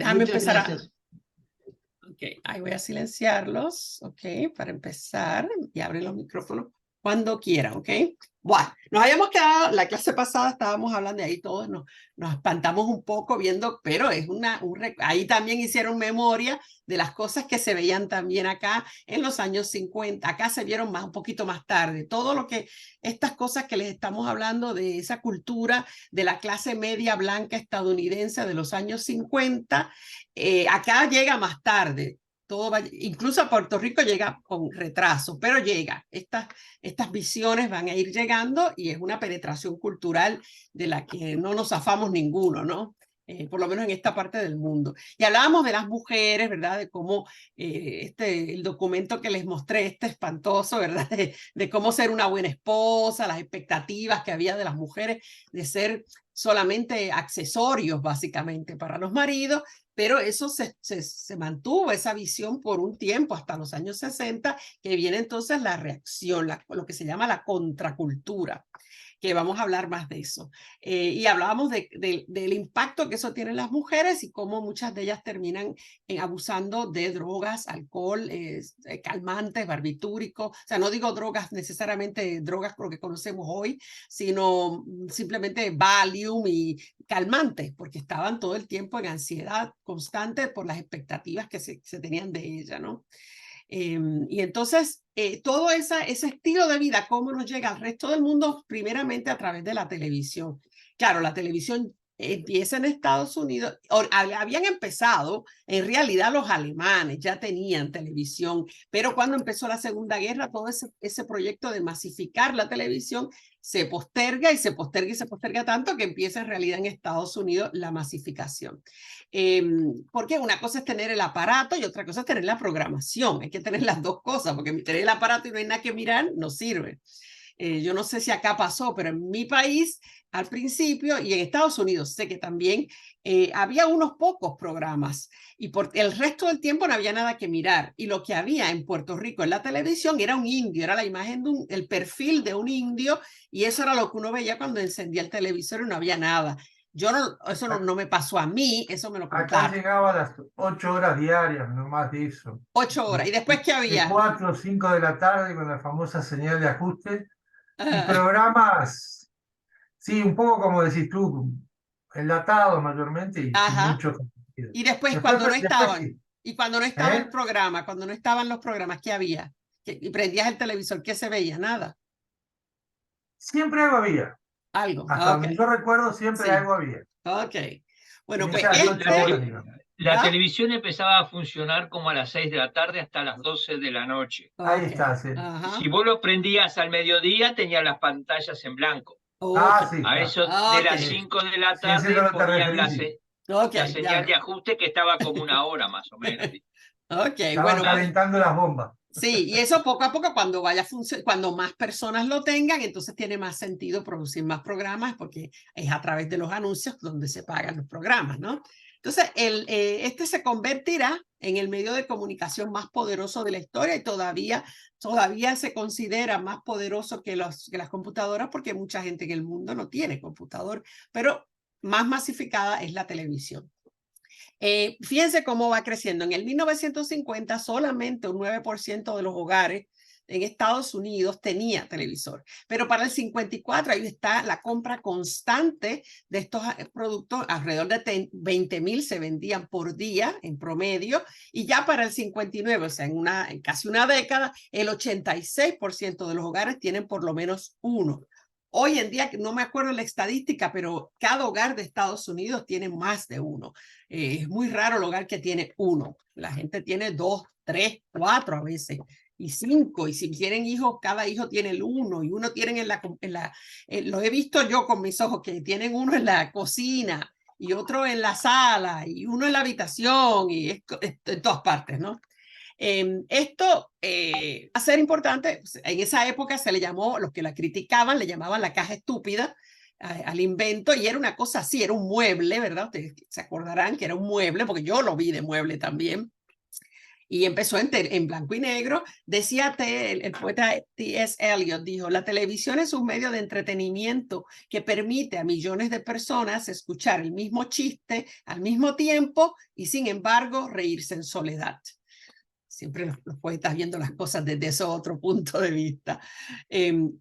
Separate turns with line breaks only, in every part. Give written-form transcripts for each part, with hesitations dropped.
Déjame
Muchas
empezar
gracias.
Ok, ahí voy a silenciarlos, ok, para empezar, y abren los micrófonos cuando quieran, ok. Bueno, nos habíamos quedado, la clase pasada estábamos hablando de ahí todos, nos espantamos un poco viendo, pero es ahí también hicieron memoria de las cosas que se veían también acá en los años 50, acá se vieron un poquito más tarde, todo lo que, estas cosas que les estamos hablando de esa cultura de la clase media blanca estadounidense de los años 50, acá llega más tarde. Incluso a Puerto Rico llega con retraso, pero llega. Estas visiones van a ir llegando y es una penetración cultural de la que no nos zafamos ninguno, ¿no? Por lo menos en esta parte del mundo. Y hablábamos de las mujeres, ¿verdad? De cómo el documento que les mostré, espantoso, ¿verdad? De cómo ser una buena esposa, las expectativas que había de las mujeres de ser solamente accesorios, básicamente, para los maridos, pero eso se mantuvo, esa visión por un tiempo, hasta los años 60, que viene entonces la reacción, lo que se llama la contracultura, que vamos a hablar más de eso. Y hablábamos del impacto que eso tiene en las mujeres y cómo muchas de ellas terminan abusando de drogas, alcohol, calmantes, barbitúricos. O sea, no digo drogas necesariamente drogas lo que conocemos hoy, sino simplemente Valium y calmantes, porque estaban todo el tiempo en ansiedad constante por las expectativas que se tenían de ella, ¿no? Y entonces, todo ese estilo de vida, cómo nos llega al resto del mundo, primeramente a través de la televisión. Claro, la televisión empieza en Estados Unidos, habían empezado, en realidad los alemanes ya tenían televisión, pero cuando empezó la Segunda Guerra, todo ese proyecto de masificar la televisión se posterga y se posterga y se posterga tanto que empieza en realidad en Estados Unidos la masificación. Porque una cosa es tener el aparato y otra cosa es tener la programación. Hay que tener las dos cosas, porque tener el aparato y no hay nada que mirar no sirve. Yo no sé si acá pasó, pero en mi país al principio y en Estados Unidos sé que también había unos pocos programas y por el resto del tiempo no había nada que mirar. Y lo que había en Puerto Rico en la televisión era un indio, era la imagen de el perfil de un indio y eso era lo que uno veía cuando encendía el televisor y no había nada. Eso no me pasó a mí, eso me lo
Acá
contaron.
llegaba a las 8 horas diarias, no más de eso.
8 horas. ¿Y después qué
De
había?
4 o 5 de la tarde con la famosa señal de ajuste. Y programas, sí, un poco como decís tú, enlatados mayormente y sin
Ajá.
mucho contenido.
Y después
Después,
cuando no
después
estaban,
sí,
y cuando no estaba el
¿eh?
programa, cuando no estaban los programas, ¿qué había? Y prendías el televisor, ¿qué se veía? Nada.
Siempre algo había.
Algo.
Hasta
Ok.
donde yo recuerdo, siempre
Sí.
algo había.
Ok. Bueno,
En
pues
esas
La,
8 horas, digamos.
la
¿Ah?
televisión empezaba a funcionar como a las 6 de la tarde hasta las 12 de la noche.
Ahí
Ok.
está, sí.
Ajá.
Si vos lo prendías al mediodía, tenía las pantallas en blanco.
Ok.
Ah, sí,
A
claro.
eso de
Ok.
las 5 de la
Si es eso
tarde
lo que te
ponían
referís, sí.
Ok.
la
Ya
señal de
veo.
ajuste que estaba como una hora más o menos.
Ok.
Estaban
Bueno, pues
calentando las bombas.
sí, y eso poco a poco cuando vaya cuando más personas lo tengan, entonces tiene más sentido producir más programas porque es a través de los anuncios donde se pagan los programas, ¿no? Entonces, este se convertirá en el medio de comunicación más poderoso de la historia y todavía se considera más poderoso que las computadoras porque mucha gente en el mundo no tiene computador, pero más masificada es la televisión. Fíjense cómo va creciendo. En el 1950 solamente un 9% de los hogares en Estados Unidos tenía televisor, pero para el 54 ahí está la compra constante de estos productos, alrededor de 20,000 se vendían por día en promedio, y ya para el 59, o sea, en casi una década, el 86% de los hogares tienen por lo menos uno. Hoy en día, no me acuerdo la estadística, pero cada hogar de Estados Unidos tiene más de uno. Es muy raro el hogar que tiene uno. La gente tiene 2, 3, 4 a veces y 5. Y si tienen hijos, cada hijo tiene el uno y uno tienen lo he visto yo con mis ojos, que tienen uno en la cocina y otro en la sala y uno en la habitación y en todas partes, ¿no? Esto va a ser importante. En esa época se le llamó, los que la criticaban, le llamaban la caja estúpida al invento, y era una cosa así, era un mueble, ¿verdad? Ustedes se acordarán que era un mueble, porque yo lo vi de mueble también. y empezó en blanco y negro. Decía el poeta T.S. Eliot, dijo, la televisión es un medio de entretenimiento que permite a millones de personas escuchar el mismo chiste al mismo tiempo y sin embargo reírse en soledad. Siempre los poetas viendo las cosas desde ese otro punto de vista.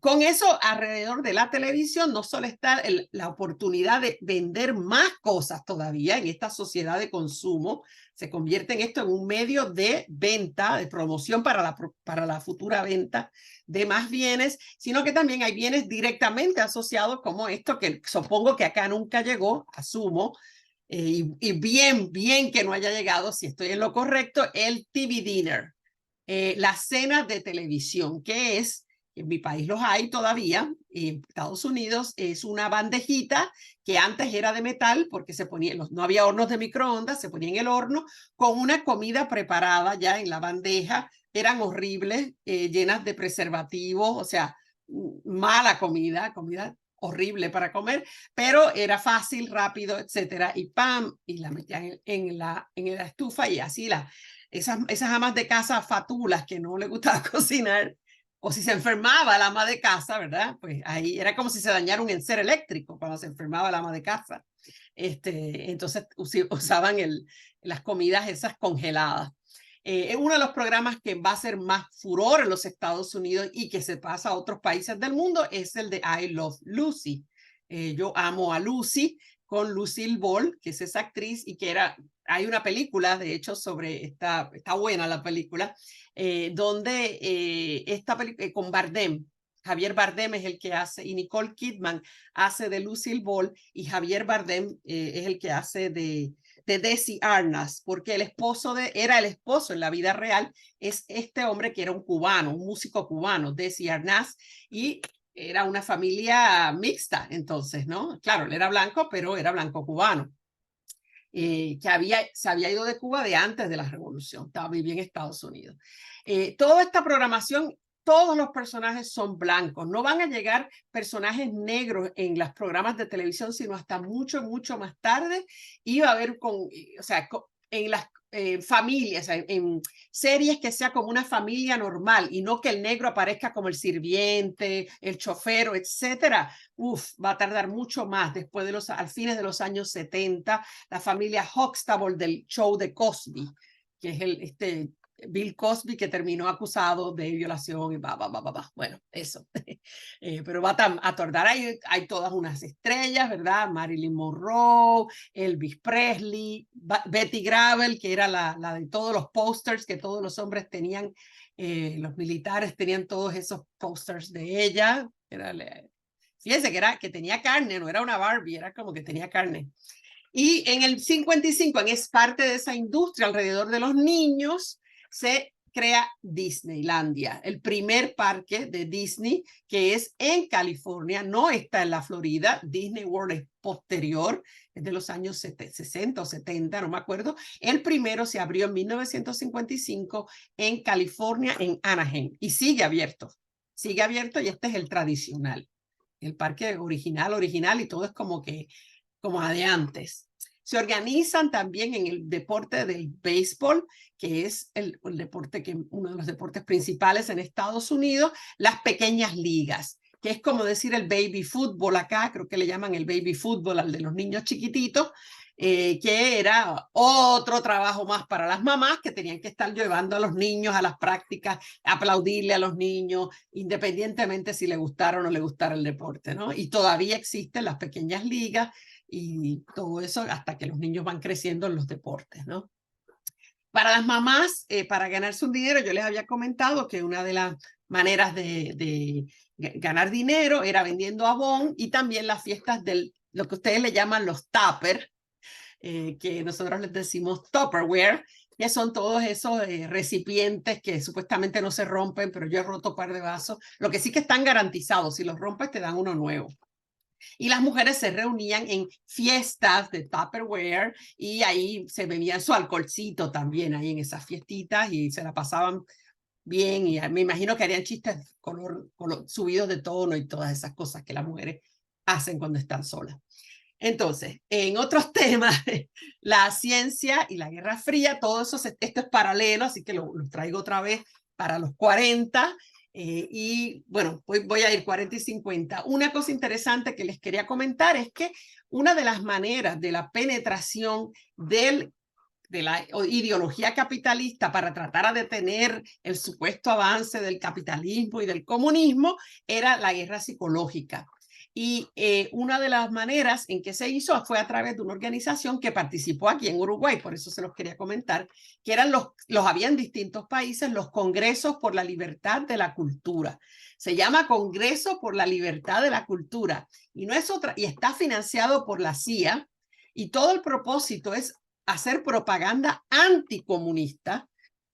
Con eso, alrededor de la televisión, no solo está la oportunidad de vender más cosas todavía en esta sociedad de consumo, se convierte en esto en un medio de venta, de promoción para la futura venta de más bienes, sino que también hay bienes directamente asociados como esto, que supongo que acá nunca llegó, asumo, y bien que no haya llegado, si estoy en lo correcto, el TV Dinner, la cena de televisión, que es, en mi país los hay todavía, en Estados Unidos es una bandejita que antes era de metal porque se ponía, no había hornos de microondas, se ponía en el horno con una comida preparada ya en la bandeja, eran horribles, llenas de preservativos, o sea, mala comida horrible para comer, pero era fácil, rápido, etcétera, y ¡pam! Y la metían en la estufa y así esas amas de casa fatulas que no les gustaba cocinar, o si se enfermaba la ama de casa, ¿verdad? Pues ahí era como si se dañara un enser eléctrico cuando se enfermaba la ama de casa. Entonces usaban las comidas esas congeladas. Uno de los programas que va a ser más furor en los Estados Unidos y que se pasa a otros países del mundo es el de I Love Lucy. Yo amo a Lucy, con Lucille Ball, que es esa actriz y que hay una película, de hecho, está buena la película, donde con Bardem, Javier Bardem es el que hace, y Nicole Kidman hace de Lucille Ball, y Javier Bardem es el que hace de Desi Arnaz, porque era el esposo en la vida real, es este hombre que era un cubano, un músico cubano, Desi Arnaz, y era una familia mixta entonces, ¿no? Claro, él era blanco, pero era blanco cubano, que se había ido de Cuba de antes de la revolución, vivía en Estados Unidos. Toda esta programación, todos los personajes son blancos, no van a llegar personajes negros en los programas de televisión, sino hasta mucho más tarde, y va a haber en las familias, en series que sea como una familia normal y no que el negro aparezca como el sirviente, el chofero, etcétera. Va a tardar mucho más después al fines de los años 70, la familia Huxtable del show de Cosby, que es Bill Cosby, que terminó acusado de violación y bueno, eso. Pero va a tardar, hay todas unas estrellas, ¿verdad? Marilyn Monroe, Elvis Presley, Betty Grable, que era la de todos los posters que todos los hombres tenían, los militares tenían todos esos posters de ella. Fíjense que tenía carne, no era una Barbie, era como que tenía carne. Y en el 55, es parte de esa industria alrededor de los niños, se crea Disneylandia, el primer parque de Disney que es en California, no está en la Florida. Disney World es posterior, es de los años 60 o 70, no me acuerdo. El primero se abrió en 1955 en California, en Anaheim, y sigue abierto y este es el tradicional, el parque original, y todo es como de antes. Se organizan también en el deporte del béisbol, que es uno de los deportes principales en Estados Unidos, las pequeñas ligas, que es como decir el baby fútbol acá, creo que le llaman el baby fútbol al de los niños chiquititos, que era otro trabajo más para las mamás que tenían que estar llevando a los niños a las prácticas, aplaudirle a los niños, independientemente si le gustara o no le gustara el deporte, ¿no? Y todavía existen las pequeñas ligas y todo eso hasta que los niños van creciendo en los deportes, ¿no? Para las mamás, para ganarse un dinero, yo les había comentado que una de las maneras de ganar dinero era vendiendo Avon, y también las fiestas lo que ustedes le llaman los tupper, que nosotros les decimos Tupperware, que son todos esos recipientes que supuestamente no se rompen, pero yo he roto un par de vasos. Lo que sí que están garantizados, si los rompes te dan uno nuevo. Y las mujeres se reunían en fiestas de Tupperware y ahí se bebían su alcoholcito también ahí en esas fiestitas y se la pasaban bien, y me imagino que harían chistes subidos de tono y todas esas cosas que las mujeres hacen cuando están solas. Entonces, en otros temas, la ciencia y la Guerra Fría, todo eso, esto es paralelo, así que lo traigo otra vez para los 40. Y bueno, voy a ir 40 y 50. Una cosa interesante que les quería comentar es que una de las maneras de la penetración de la ideología capitalista para tratar de detener el supuesto avance del capitalismo y del comunismo era la guerra psicológica. Y una de las maneras en que se hizo fue a través de una organización que participó aquí en Uruguay, por eso se los quería comentar, que eran había en distintos países los Congresos por la Libertad de la Cultura. Se llama Congreso por la Libertad de la Cultura y no es otra, y está financiado por la CIA, y todo el propósito es hacer propaganda anticomunista,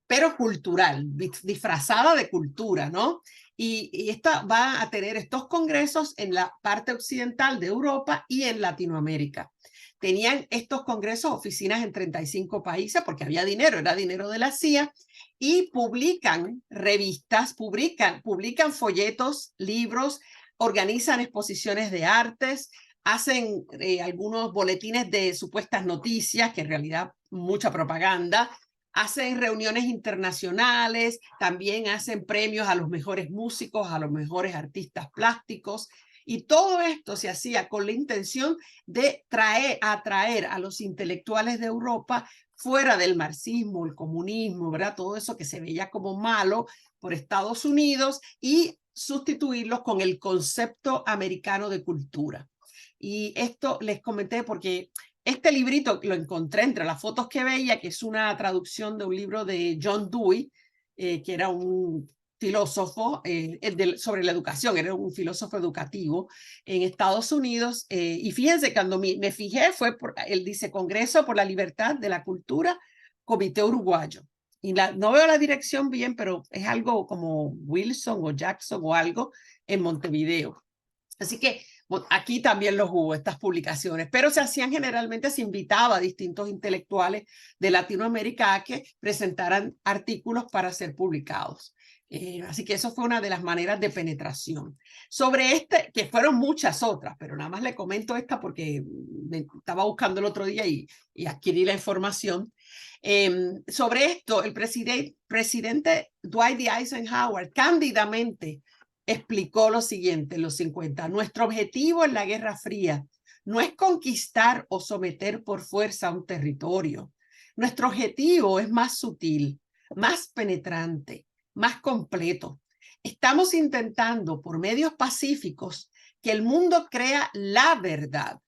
pero cultural, disfrazada de cultura, ¿no? Y esta va a tener estos congresos en la parte occidental de Europa y en Latinoamérica. Tenían estos congresos oficinas en 35 países porque había dinero, era dinero de la CIA, y publican revistas, publican folletos, libros, organizan exposiciones de artes, hacen algunos boletines de supuestas noticias, que en realidad mucha propaganda, hacen reuniones internacionales, también hacen premios a los mejores músicos, a los mejores artistas plásticos, y todo esto se hacía con la intención de atraer a los intelectuales de Europa fuera del marxismo, el comunismo, ¿verdad? Todo eso que se veía como malo por Estados Unidos y sustituirlos con el concepto americano de cultura. Y esto les comenté porque este librito lo encontré entre las fotos que veía, que es una traducción de un libro de John Dewey, que era un filósofo sobre la educación, era un filósofo educativo en Estados Unidos. Y fíjense, cuando me fijé, él dice Congreso por la Libertad de la Cultura, Comité Uruguayo. Y no veo la dirección bien, pero es algo como Wilson o Jackson o algo en Montevideo. Así que aquí también los hubo, estas publicaciones, pero se hacían generalmente, se invitaba a distintos intelectuales de Latinoamérica a que presentaran artículos para ser publicados. Así que eso fue una de las maneras de penetración. Sobre que fueron muchas otras, pero nada más le comento esta porque me estaba buscando el otro día y adquirí la información. Sobre esto, el presidente Dwight D. Eisenhower cándidamente explicó lo siguiente en los 50. Nuestro objetivo en la Guerra Fría no es conquistar o someter por fuerza un territorio. Nuestro objetivo es más sutil, más penetrante, más completo. Estamos intentando por medios pacíficos que el mundo crea la verdad.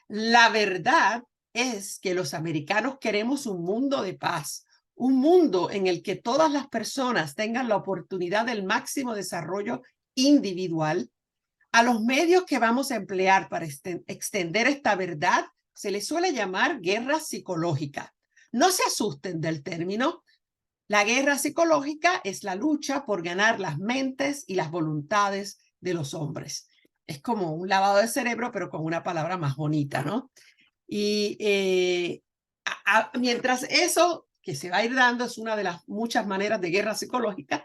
La verdad es que los americanos queremos un mundo de paz, un mundo en el que todas las personas tengan la oportunidad del máximo desarrollo individual. A los medios que vamos a emplear para extender esta verdad se les suele llamar guerra psicológica. No se asusten del término. La guerra psicológica es la lucha por ganar las mentes y las voluntades de los hombres. Es como un lavado de cerebro, pero con una palabra más bonita, ¿no? Y mientras eso que se va a ir dando es una de las muchas maneras de guerra psicológica,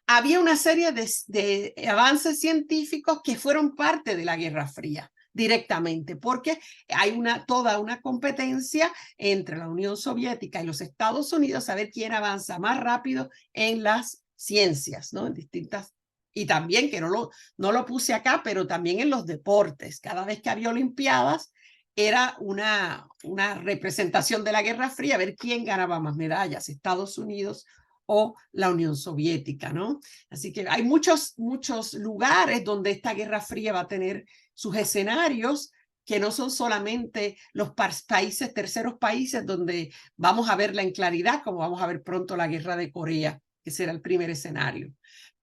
había una serie de avances científicos que fueron parte de la Guerra Fría directamente, porque hay toda una competencia entre la Unión Soviética y los Estados Unidos a ver quién avanza más rápido en las ciencias, ¿no? En distintas, y también, que no lo puse acá, pero también en los deportes. Cada vez que había olimpiadas, era una representación de la Guerra Fría, a ver quién ganaba más medallas, Estados Unidos o la Unión Soviética, ¿no? Así que hay muchos lugares donde esta Guerra Fría va a tener sus escenarios, que no son solamente los países, terceros países, donde vamos a verla en claridad, como vamos a ver pronto la Guerra de Corea, que será el primer escenario,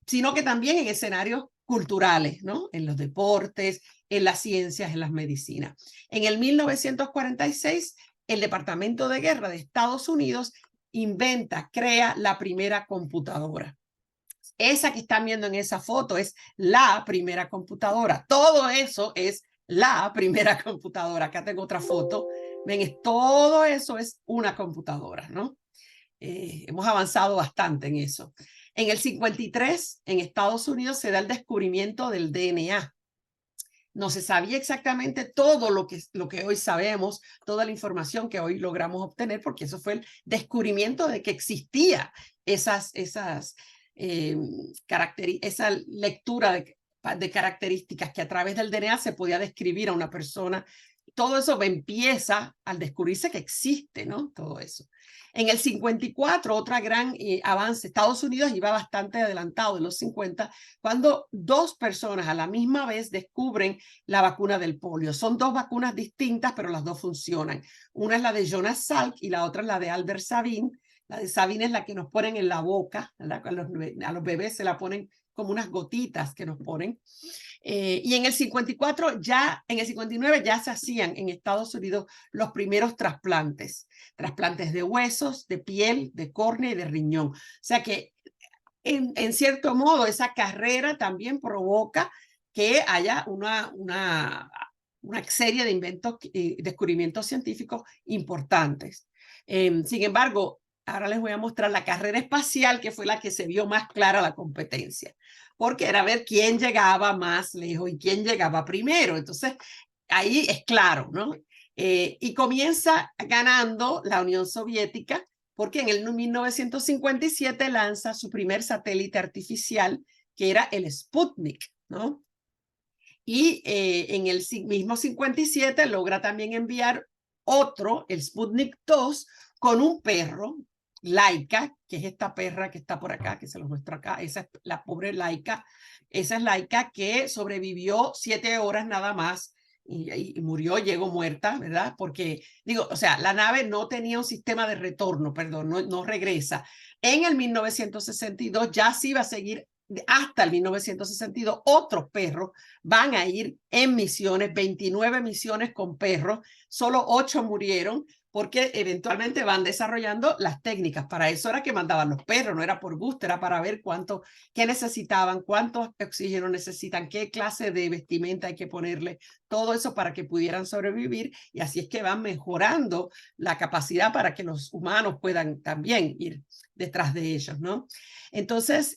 sino que también en escenarios culturales, ¿no? En los deportes, en las ciencias, en las medicinas. En el 1946, el Departamento de Guerra de Estados Unidos crea la primera computadora. Esa que están viendo en esa foto es la primera computadora. Todo eso es la primera computadora. Acá tengo otra foto. Ven, todo eso es una computadora, ¿no? Hemos avanzado bastante en eso. En el 53, en Estados Unidos, se da el descubrimiento del DNA. No se sabía exactamente todo lo que hoy sabemos, toda la información que hoy logramos obtener, porque eso fue el descubrimiento de que existía esa lectura de características que a través del DNA se podía describir a una persona. Todo eso empieza al descubrirse que existe, ¿no? Todo eso. En el 54, otra gran avance. Estados Unidos iba bastante adelantado en los 50, cuando 2 personas a la misma vez descubren la vacuna del polio. Son 2 vacunas distintas, pero las 2 funcionan. Una es la de Jonas Salk y la otra es la de Albert Sabin. La de Sabin es la que nos ponen en la boca, ¿verdad? A los bebés se la ponen como unas gotitas que nos ponen. Y en el 54 ya, en el 59 ya se hacían en Estados Unidos los primeros trasplantes de huesos, de piel, de córnea y de riñón. O sea que en cierto modo esa carrera también provoca que haya una serie de inventos y descubrimientos científicos importantes. Sin embargo, ahora les voy a mostrar la carrera espacial, que fue la que se vio más clara la competencia, porque era ver quién llegaba más lejos y quién llegaba primero. Entonces, ahí es claro, ¿no? Y comienza ganando la Unión Soviética, porque en el 1957 lanza su primer satélite artificial, que era el Sputnik, ¿no? Y en el mismo 57 logra también enviar otro, el Sputnik 2, con un perro, Laika, que es esta perra que está por acá, que se los muestro acá. Esa es la pobre Laika. Esa es Laika, que sobrevivió 7 horas nada más y murió, llegó muerta, ¿verdad? Porque, digo, o sea, la nave no tenía un sistema de retorno, perdón, no regresa. En el 1962 ya se iba a seguir hasta el 1962, otros perros van a ir en misiones, 29 misiones con perros, solo 8 murieron, porque eventualmente van desarrollando las técnicas. Para eso era que mandaban los perros, no era por gusto, era para ver qué necesitaban, cuánto oxígeno necesitan, qué clase de vestimenta hay que ponerle, todo eso para que pudieran sobrevivir, y así es que van mejorando la capacidad para que los humanos puedan también ir detrás de ellos, ¿no? Entonces,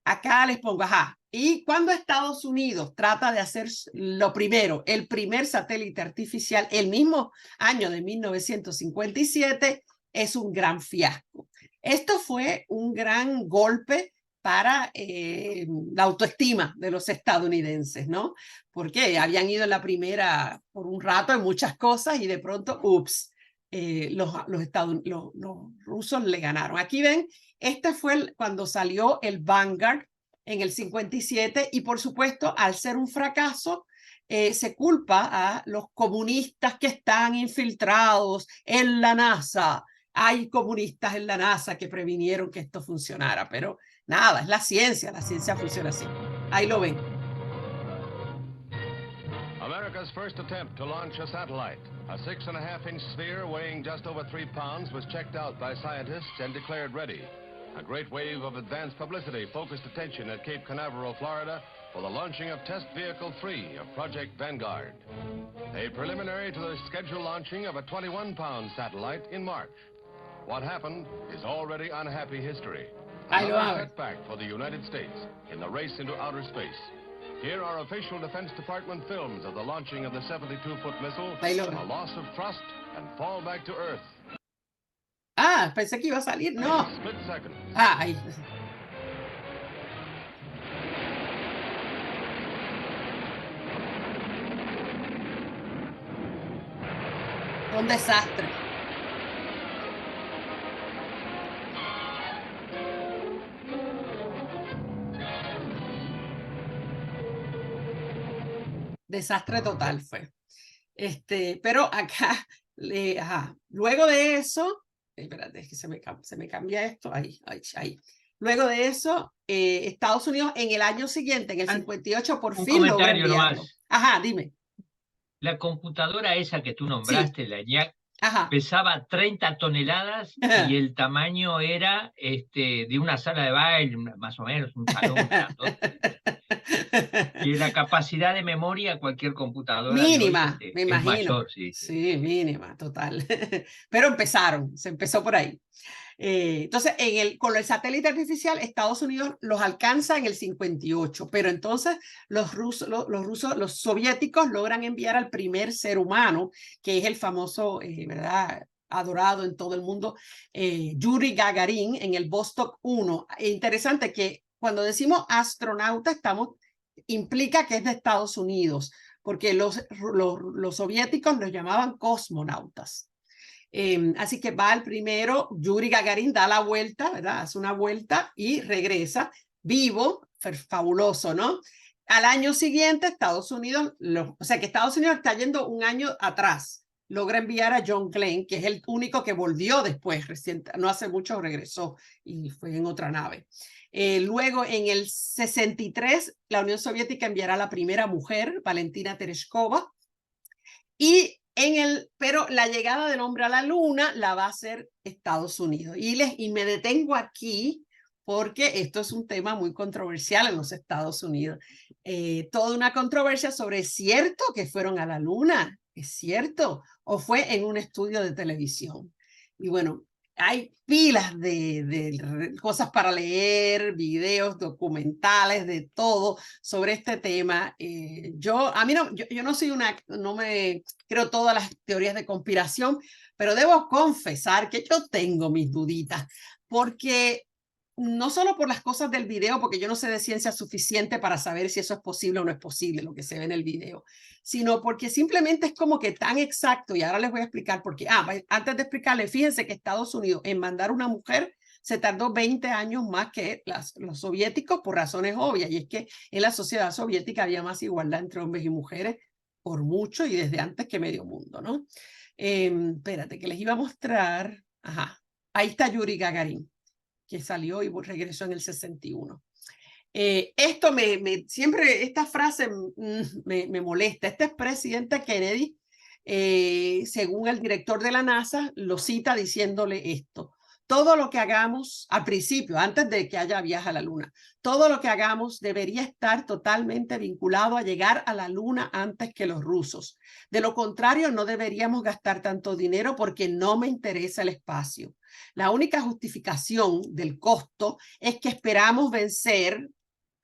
acá les pongo, y cuando Estados Unidos trata de hacer lo primero, el primer satélite artificial, el mismo año de 1957, es un gran fiasco. Esto fue un gran golpe para la autoestima de los estadounidenses, ¿no? Porque habían ido en la primera por un rato en muchas cosas y de pronto, ups, los rusos le ganaron. Aquí ven, este fue cuando salió el Vanguard en el 57 y por supuesto al ser un fracaso se culpa a los comunistas que están infiltrados en la NASA. Hay comunistas en la NASA que previnieron que esto funcionara, pero nada, es la ciencia funciona así. Ahí lo ven.
America's first attempt to launch a satellite, a 6.5-inch sphere weighing just over 3 pounds, was checked out by scientists and declared ready. A great wave of advanced publicity focused attention at Cape Canaveral, Florida, for the launching of Test Vehicle 3 of Project Vanguard, a preliminary to the scheduled launching of a 21-pound satellite in March. What happened is already unhappy history. Another setback for the United States in the race into outer space. Here are official Defense Department films of the launching of the 72-foot missile, a loss of thrust, and fall back to Earth.
Pensé que iba a salir, no.
Split second.
Ahí. Un desastre. Desastre total fue. Pero acá, luego de eso, espérate, es que se me cambia esto, ahí. Luego de eso, Estados Unidos en el año siguiente, en el 58, por fin logra enviarlo. Dime.
La computadora esa que tú nombraste, la ENIAC, pesaba 30 toneladas y el tamaño era de una sala de baile, más o menos, un salón. Y la capacidad de memoria, cualquier computadora
mínima, me imagino.
Es mayor, sí.
Sí, mínima, total. Pero se empezó por ahí. Entonces, con el satélite artificial, Estados Unidos los alcanza en el 58, pero entonces los soviéticos logran enviar al primer ser humano, que es el famoso, ¿verdad?, adorado en todo el mundo, Yuri Gagarin, en el Vostok 1. Interesante que cuando decimos astronauta, implica que es de Estados Unidos, porque los soviéticos los llamaban cosmonautas. Así que va el primero, Yuri Gagarin da la vuelta, ¿verdad? Hace una vuelta y regresa vivo, fabuloso, ¿no? Al año siguiente, Estados Unidos, o sea que Estados Unidos está yendo un año atrás, logra enviar a John Glenn, que es el único que volvió después, no hace mucho regresó y fue en otra nave. Luego, en el 63, la Unión Soviética enviará a la primera mujer, Valentina Tereshkova, pero la llegada del hombre a la luna la va a hacer Estados Unidos. Y me detengo aquí porque esto es un tema muy controversial en los Estados Unidos. Toda una controversia sobre ¿es cierto que fueron a la luna? ¿Es cierto? ¿O fue en un estudio de televisión? Y bueno, hay pilas de cosas para leer, videos, documentales, de todo sobre este tema. Yo no soy no me creo todas las teorías de conspiración, pero debo confesar que yo tengo mis duditas, porque no solo por las cosas del video, porque yo no sé de ciencia suficiente para saber si eso es posible o no es posible, lo que se ve en el video, sino porque simplemente es como que tan exacto, y ahora les voy a explicar por qué. Antes de explicarles, fíjense que Estados Unidos en mandar una mujer se tardó 20 años más que los soviéticos por razones obvias, y es que en la sociedad soviética había más igualdad entre hombres y mujeres por mucho y desde antes que medio mundo, ¿no? Espérate, que les iba a mostrar. Ahí está Yuri Gagarin, que salió y regresó en el 61. Siempre esta frase me molesta. Este expresidente Kennedy, según el director de la NASA, lo cita diciéndole esto: todo lo que hagamos al principio, antes de que haya viaje a la luna, todo lo que hagamos debería estar totalmente vinculado a llegar a la luna antes que los rusos. De lo contrario, no deberíamos gastar tanto dinero porque no me interesa el espacio. La única justificación del costo es que esperamos vencer,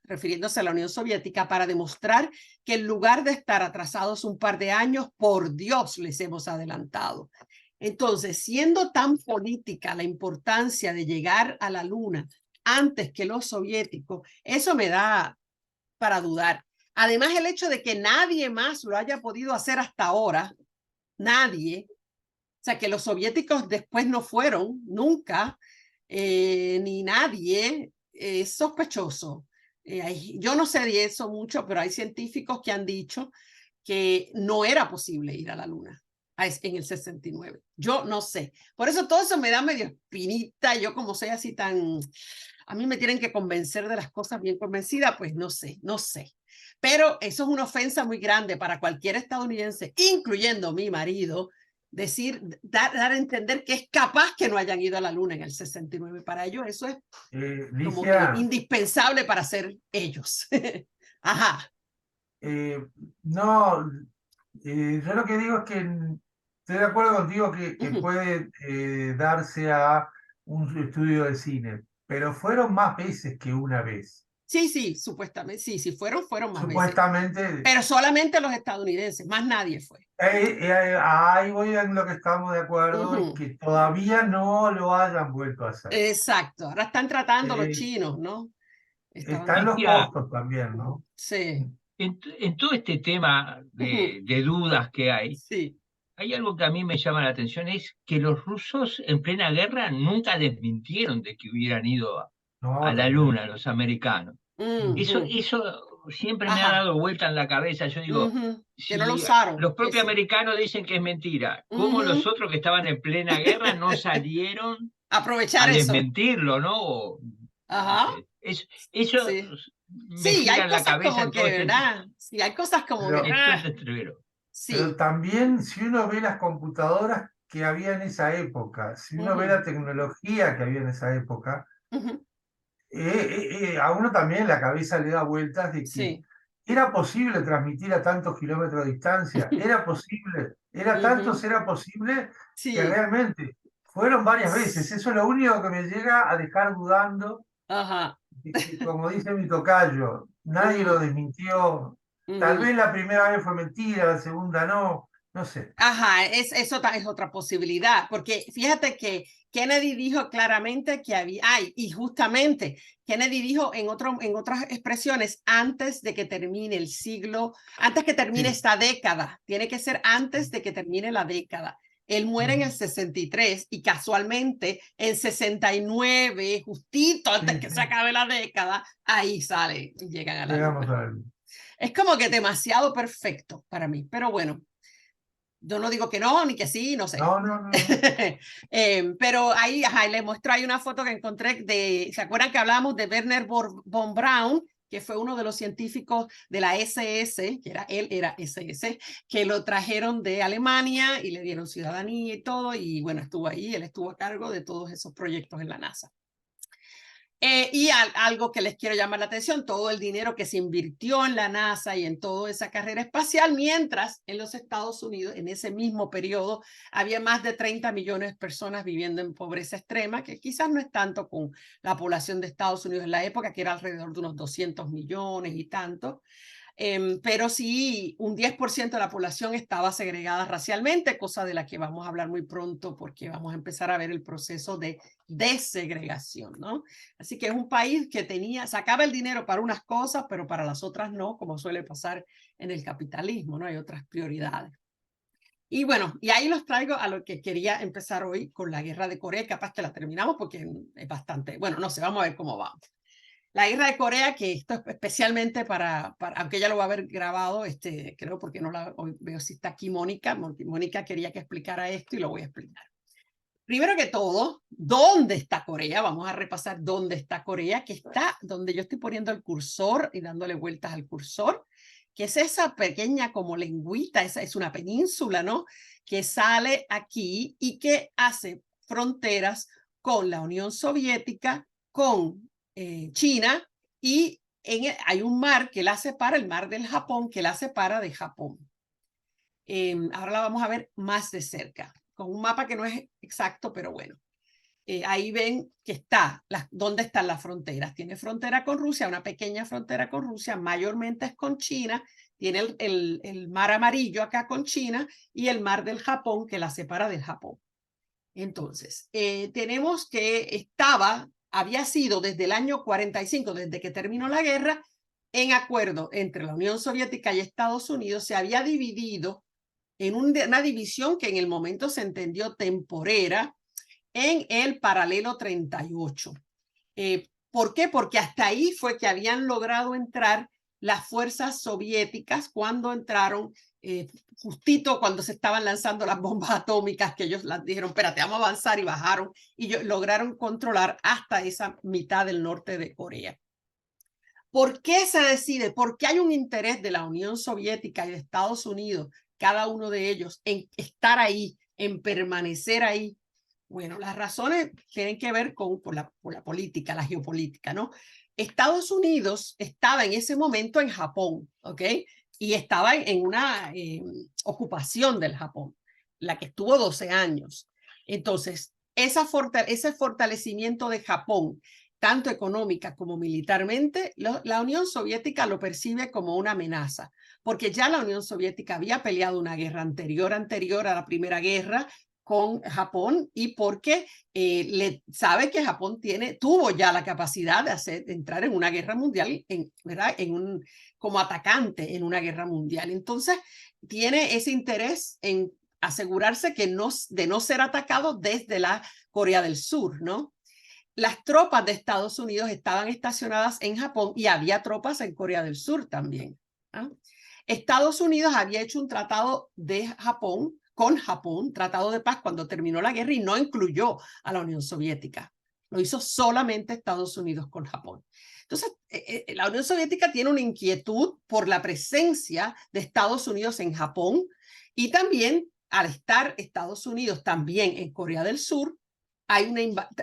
refiriéndose a la Unión Soviética, para demostrar que en lugar de estar atrasados un par de años, por Dios, les hemos adelantado. Entonces, siendo tan política la importancia de llegar a la luna antes que los soviéticos, eso me da para dudar. Además, el hecho de que nadie más lo haya podido hacer hasta ahora, nadie, o sea, que los soviéticos después no fueron nunca, ni nadie, es sospechoso. Yo no sé de eso mucho, pero hay científicos que han dicho que no era posible ir a la luna en el 69. Yo no sé. Por eso todo eso me da medio espinita. Yo como soy así tan... A mí me tienen que convencer de las cosas bien convencida, pues no sé. Pero eso es una ofensa muy grande para cualquier estadounidense, incluyendo mi marido, dar a entender que es capaz que no hayan ido a la luna en el 69. Para ellos eso es como que indispensable para ser ellos.
No, yo lo que digo es que estoy de acuerdo contigo que puede darse a un estudio de cine, pero fueron más veces que una vez.
Sí, supuestamente, sí, fueron más
supuestamente
veces. Pero solamente los estadounidenses, más nadie fue.
Ahí voy en lo que estamos de acuerdo, que todavía no lo hayan vuelto a hacer.
Exacto, ahora están tratando los chinos, ¿no?
Están los costos también, ¿no?
Sí.
En todo este tema de dudas que hay,
sí.
Hay algo que a mí me llama la atención, es que los rusos en plena guerra nunca desmintieron de que hubieran ido a la luna, los americanos. Eso siempre me ha dado vuelta en la cabeza. Yo digo,
que no lo usaron.
Los propios americanos dicen que es mentira. ¿Cómo los otros que estaban en plena guerra no salieron
aprovechar
a desmentirlo, no? Eso me gira en la cabeza en todo
¿verdad? Sí, hay cosas como
Pero también, si uno ve las computadoras que había en esa época, si uno ve la tecnología que había en esa época, a uno también la cabeza le da vueltas de que era posible transmitir a tantos kilómetros de distancia, era posible, era posible que realmente Fueron varias veces, eso es lo único que me llega a dejar dudando.
Ajá.
Como dice mi tocayo, nadie lo desmintió. Tal vez la primera vez fue mentira, la segunda no, no sé.
Ajá, eso es otra posibilidad, porque fíjate que Kennedy dijo claramente que había, y justamente Kennedy dijo en otras expresiones, antes de que termine el siglo, antes que termine esta década, tiene que ser antes de que termine la década. Él muere en el 63 y casualmente en 69, justito antes que se acabe la década, ahí sale, llegan a la luna. Es como que demasiado perfecto para mí, pero bueno. Yo no digo que no, ni que sí, no sé.
No.
Pero ahí, le muestro ahí una foto que encontré de, ¿se acuerdan que hablábamos de Wernher von Braun? Que fue uno de los científicos de la SS, él era SS, que lo trajeron de Alemania y le dieron ciudadanía y todo, y bueno, estuvo ahí, él estuvo a cargo de todos esos proyectos en la NASA. Y algo que les quiero llamar la atención, todo el dinero que se invirtió en la NASA y en toda esa carrera espacial, mientras en los Estados Unidos, en ese mismo periodo, había más de 30 millones de personas viviendo en pobreza extrema, que quizás no es tanto con la población de Estados Unidos en la época, que era alrededor de unos 200 millones y tanto. Pero sí, un 10% de la población estaba segregada racialmente, cosa de la que vamos a hablar muy pronto porque vamos a empezar a ver el proceso de desegregación, ¿no? Así que es un país que sacaba el dinero para unas cosas, pero para las otras no, como suele pasar en el capitalismo, ¿no? Hay otras prioridades. Y bueno, y ahí los traigo a lo que quería empezar hoy con la guerra de Corea, capaz que la terminamos porque es bastante, bueno, no sé, vamos a ver cómo va. La guerra de Corea, que esto es especialmente para aunque ella lo va a haber grabado, creo porque no hoy veo si está aquí Mónica. Mónica quería que explicara esto y lo voy a explicar. Primero que todo, ¿dónde está Corea? Vamos a repasar dónde está Corea, que está donde yo estoy poniendo el cursor y dándole vueltas al cursor, que es esa pequeña como lengüita, esa es una península, ¿no? Que sale aquí y que hace fronteras con la Unión Soviética, con China, y hay un mar que la separa, el mar del Japón, que la separa de Japón. Ahora la vamos a ver más de cerca, con un mapa que no es exacto, pero bueno. Ahí ven que dónde están las fronteras. Tiene frontera con Rusia, una pequeña frontera con Rusia, mayormente es con China. Tiene el mar amarillo acá con China y el mar del Japón que la separa del Japón. Entonces, tenemos que había sido desde el año 45, desde que terminó la guerra, en acuerdo entre la Unión Soviética y Estados Unidos, se había dividido en una división que en el momento se entendió temporera en el paralelo 38. ¿Por qué? Porque hasta ahí fue que habían logrado entrar las fuerzas soviéticas cuando entraron, justito cuando se estaban lanzando las bombas atómicas, que ellos las dijeron, espérate, vamos a avanzar, y bajaron y lograron controlar hasta esa mitad del norte de Corea. ¿Por qué se decide? ¿Por qué hay un interés de la Unión Soviética y de Estados Unidos, cada uno de ellos, en estar ahí, en permanecer ahí? Bueno, las razones tienen que ver por la política, la geopolítica, ¿no? Estados Unidos estaba en ese momento en Japón, ¿ok? Y estaba en una ocupación del Japón, la que estuvo 12 años. Entonces, ese fortalecimiento de Japón, tanto económica como militarmente, la Unión Soviética lo percibe como una amenaza, porque ya la Unión Soviética había peleado una guerra anterior a la Primera Guerra con Japón, y porque sabe que Japón tuvo ya la capacidad de entrar en una guerra mundial, ¿verdad? Como atacante en una guerra mundial. Entonces, tiene ese interés en asegurarse de no ser atacado desde la Corea del Sur, ¿no? Las tropas de Estados Unidos estaban estacionadas en Japón y había tropas en Corea del Sur también, ¿no? Estados Unidos había hecho un tratado con Japón, tratado de paz cuando terminó la guerra, y no incluyó a la Unión Soviética. Lo hizo solamente Estados Unidos con Japón. Entonces, la Unión Soviética tiene una inquietud por la presencia de Estados Unidos en Japón, y también al estar Estados Unidos también en Corea del Sur, hay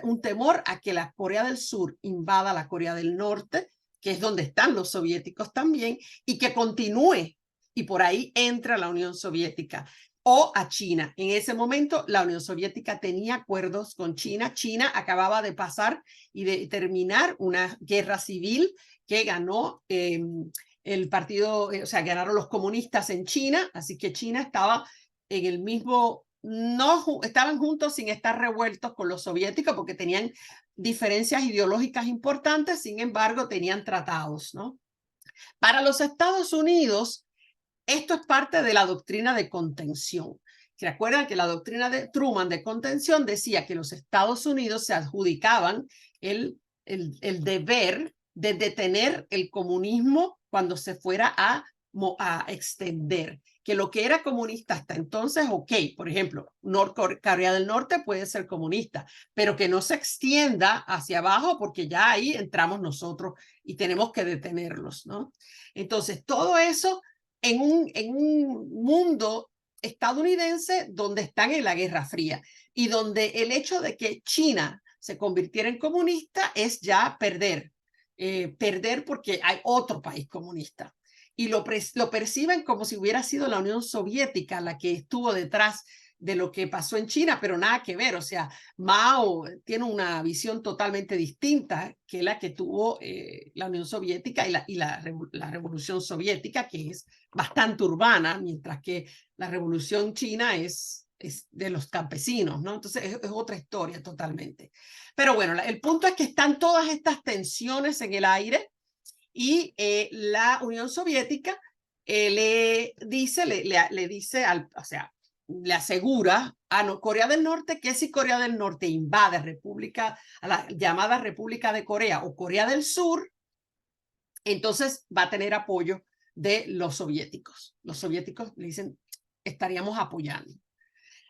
un temor a que la Corea del Sur invada la Corea del Norte, que es donde están los soviéticos también, y que continúe, y por ahí entra la Unión Soviética. o a China. En ese momento, la Unión Soviética tenía acuerdos con China. China acababa de pasar y de terminar una guerra civil que ganó el partido, o sea, ganaron los comunistas en China, así que China estaba en el mismo, no estaban juntos sin estar revueltos con los soviéticos porque tenían diferencias ideológicas importantes, sin embargo, tenían tratados, ¿no? Para los Estados Unidos, esto es parte de la doctrina de contención. ¿Se acuerdan que la doctrina de Truman de contención decía que los Estados Unidos se adjudicaban el deber de detener el comunismo cuando se fuera a extender? Que lo que era comunista hasta entonces, ok, por ejemplo, Corea del Norte puede ser comunista, pero que no se extienda hacia abajo porque ya ahí entramos nosotros y tenemos que detenerlos, ¿no? Entonces, todo eso en un mundo estadounidense donde están en la Guerra Fría y donde el hecho de que China se convirtiera en comunista es ya perder, perder porque hay otro país comunista. Y lo perciben como si hubiera sido la Unión Soviética la que estuvo detrás de lo que pasó en China, pero nada que ver. O sea, Mao tiene una visión totalmente distinta que la que tuvo la Unión Soviética y la Revolución Soviética, que es bastante urbana, mientras que la Revolución China es de los campesinos, ¿no? Entonces es otra historia totalmente. Pero bueno, el punto es que están todas estas tensiones en el aire y la Unión Soviética le dice, o sea, le asegura a Corea del Norte que si Corea del Norte invade a la llamada República de Corea o Corea del Sur, entonces va a tener apoyo de los soviéticos. Los soviéticos le dicen, estaríamos apoyando.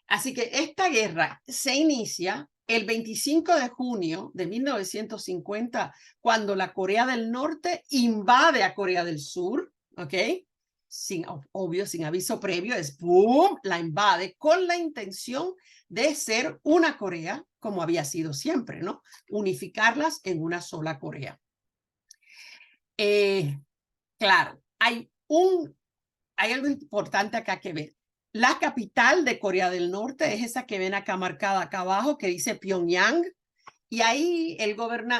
Así que esta guerra se inicia el 25 de junio de 1950, cuando la Corea del Norte invade a Corea del Sur, ¿ok? Obvio, sin aviso previo, es ¡boom! La invade con la intención de ser una Corea, como había sido siempre, ¿no? Unificarlas en una sola Corea. Claro, hay algo importante acá que ver. La capital de Corea del Norte es esa que ven acá marcada acá abajo, que dice Pyongyang, y ahí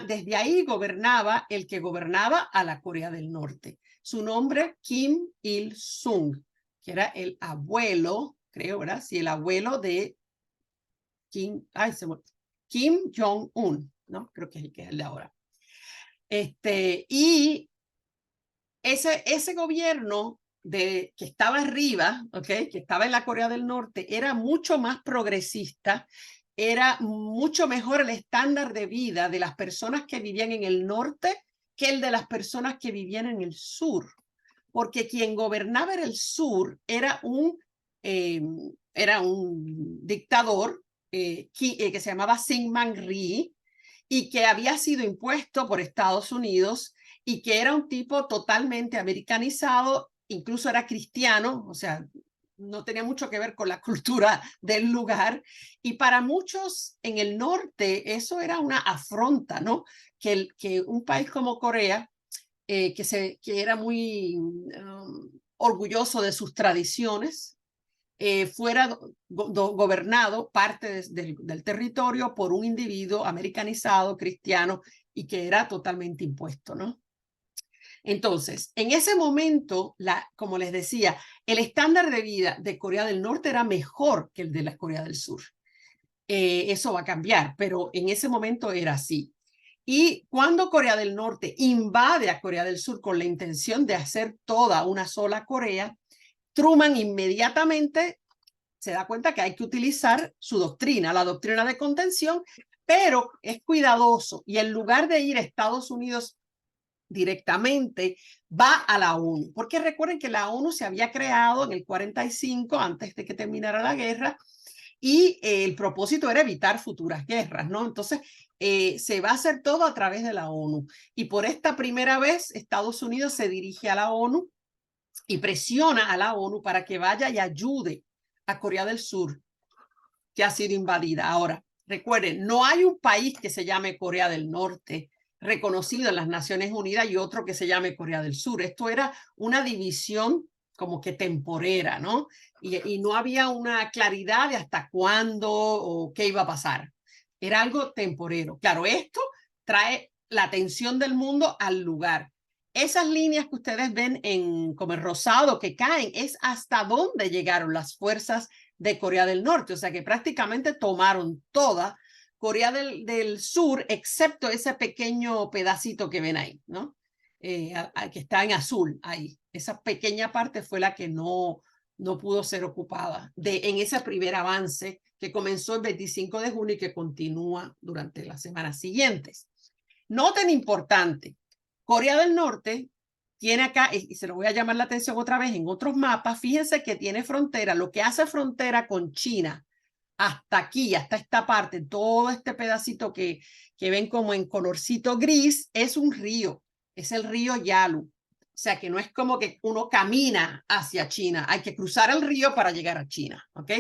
desde ahí gobernaba el que gobernaba a la Corea del Norte. Su nombre, Kim Il-sung, que era el abuelo, creo, ¿verdad? Sí, el abuelo de Kim Jong-un, ¿no? Creo que es el de ahora. Y ese gobierno que estaba arriba, ¿okay? Que estaba en la Corea del Norte, era mucho más progresista, era mucho mejor el estándar de vida de las personas que vivían en el norte que el de las personas que vivían en el sur, porque quien gobernaba en el sur era un dictador que se llamaba Syngman Rhee y que había sido impuesto por Estados Unidos y que era un tipo totalmente americanizado, incluso era cristiano, o sea, no tenía mucho que ver con la cultura del lugar. Y para muchos en el norte eso era una afronta, ¿no? Que un país como Corea, que era muy orgulloso de sus tradiciones, fuera gobernado parte del territorio por un individuo americanizado, cristiano, y que era totalmente impuesto, ¿no? Entonces, en ese momento, como les decía, el estándar de vida de Corea del Norte era mejor que el de la Corea del Sur. Eso va a cambiar, pero en ese momento era así. Y cuando Corea del Norte invade a Corea del Sur con la intención de hacer toda una sola Corea, Truman inmediatamente se da cuenta que hay que utilizar su doctrina, la doctrina de contención, pero es cuidadoso y en lugar de ir a Estados Unidos directamente, va a la ONU, porque recuerden que la ONU se había creado en el 45, antes de que terminara la guerra, y el propósito era evitar futuras guerras, ¿no? Entonces, se va a hacer todo a través de la ONU. Y por esta primera vez, Estados Unidos se dirige a la ONU y presiona a la ONU para que vaya y ayude a Corea del Sur, que ha sido invadida. Ahora, recuerden, no hay un país que se llame Corea del Norte reconocido en las Naciones Unidas y otro que se llame Corea del Sur. Esto era una división como que temporera, ¿no? Y no había una claridad de hasta cuándo o qué iba a pasar. Era algo temporero. Claro, esto trae la atención del mundo al lugar. Esas líneas que ustedes ven como el rosado que caen es hasta dónde llegaron las fuerzas de Corea del Norte. O sea que prácticamente tomaron toda Corea del Sur, excepto ese pequeño pedacito que ven ahí, ¿no? Que está en azul ahí. Esa pequeña parte fue la que no pudo ser ocupada en ese primer avance que comenzó el 25 de junio y que continúa durante las semanas siguientes. Noten importante, Corea del Norte tiene acá, y se lo voy a llamar la atención otra vez en otros mapas, fíjense que tiene frontera, lo que hace frontera con China, hasta aquí, hasta esta parte, todo este pedacito que ven como en colorcito gris, es un río, es el río Yalu. O sea que no es como que uno camina hacia China, hay que cruzar el río para llegar a China, ¿ok?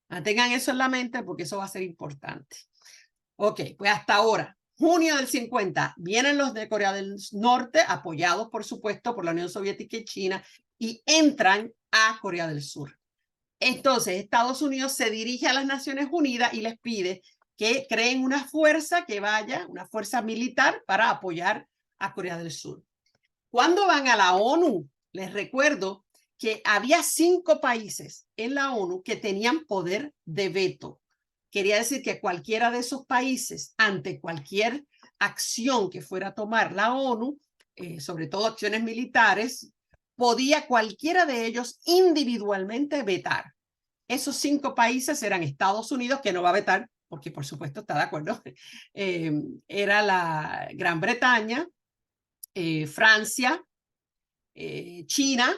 Mantengan eso en la mente porque eso va a ser importante. Ok, pues hasta ahora, junio del 50, vienen los de Corea del Norte, apoyados por supuesto por la Unión Soviética y China, y entran a Corea del Sur. Entonces, Estados Unidos se dirige a las Naciones Unidas y les pide que creen una fuerza que vaya, una fuerza militar para apoyar a Corea del Sur. Cuando van a la ONU, les recuerdo que había 5 países en la ONU que tenían poder de veto. Quería decir que cualquiera de esos países, ante cualquier acción que fuera a tomar la ONU, sobre todo acciones militares, podía cualquiera de ellos individualmente vetar. Esos 5 países eran Estados Unidos, que no va a vetar, porque por supuesto está de acuerdo, era la Gran Bretaña, Francia, China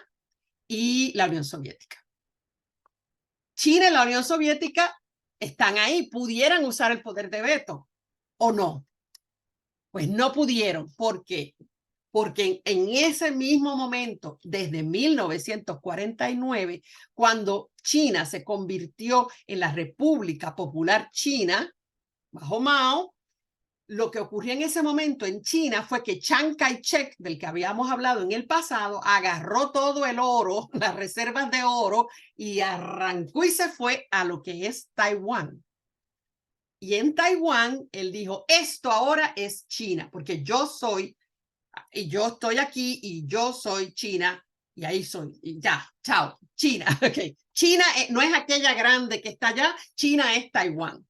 y la Unión Soviética. China y la Unión Soviética están ahí, pudieran usar el poder de veto o no. Pues no pudieron. ¿Por qué? Porque en ese mismo momento, desde 1949, cuando China se convirtió en la República Popular China, bajo Mao, lo que ocurrió en ese momento en China fue que Chiang Kai-shek, del que habíamos hablado en el pasado, agarró todo el oro, las reservas de oro, y arrancó y se fue a lo que es Taiwán. Y en Taiwán, él dijo, esto ahora es China, porque yo soy, y yo estoy aquí, y yo soy China, y ahí soy, y ya, chao, China. Okay. China no es aquella grande que está allá, China es Taiwán.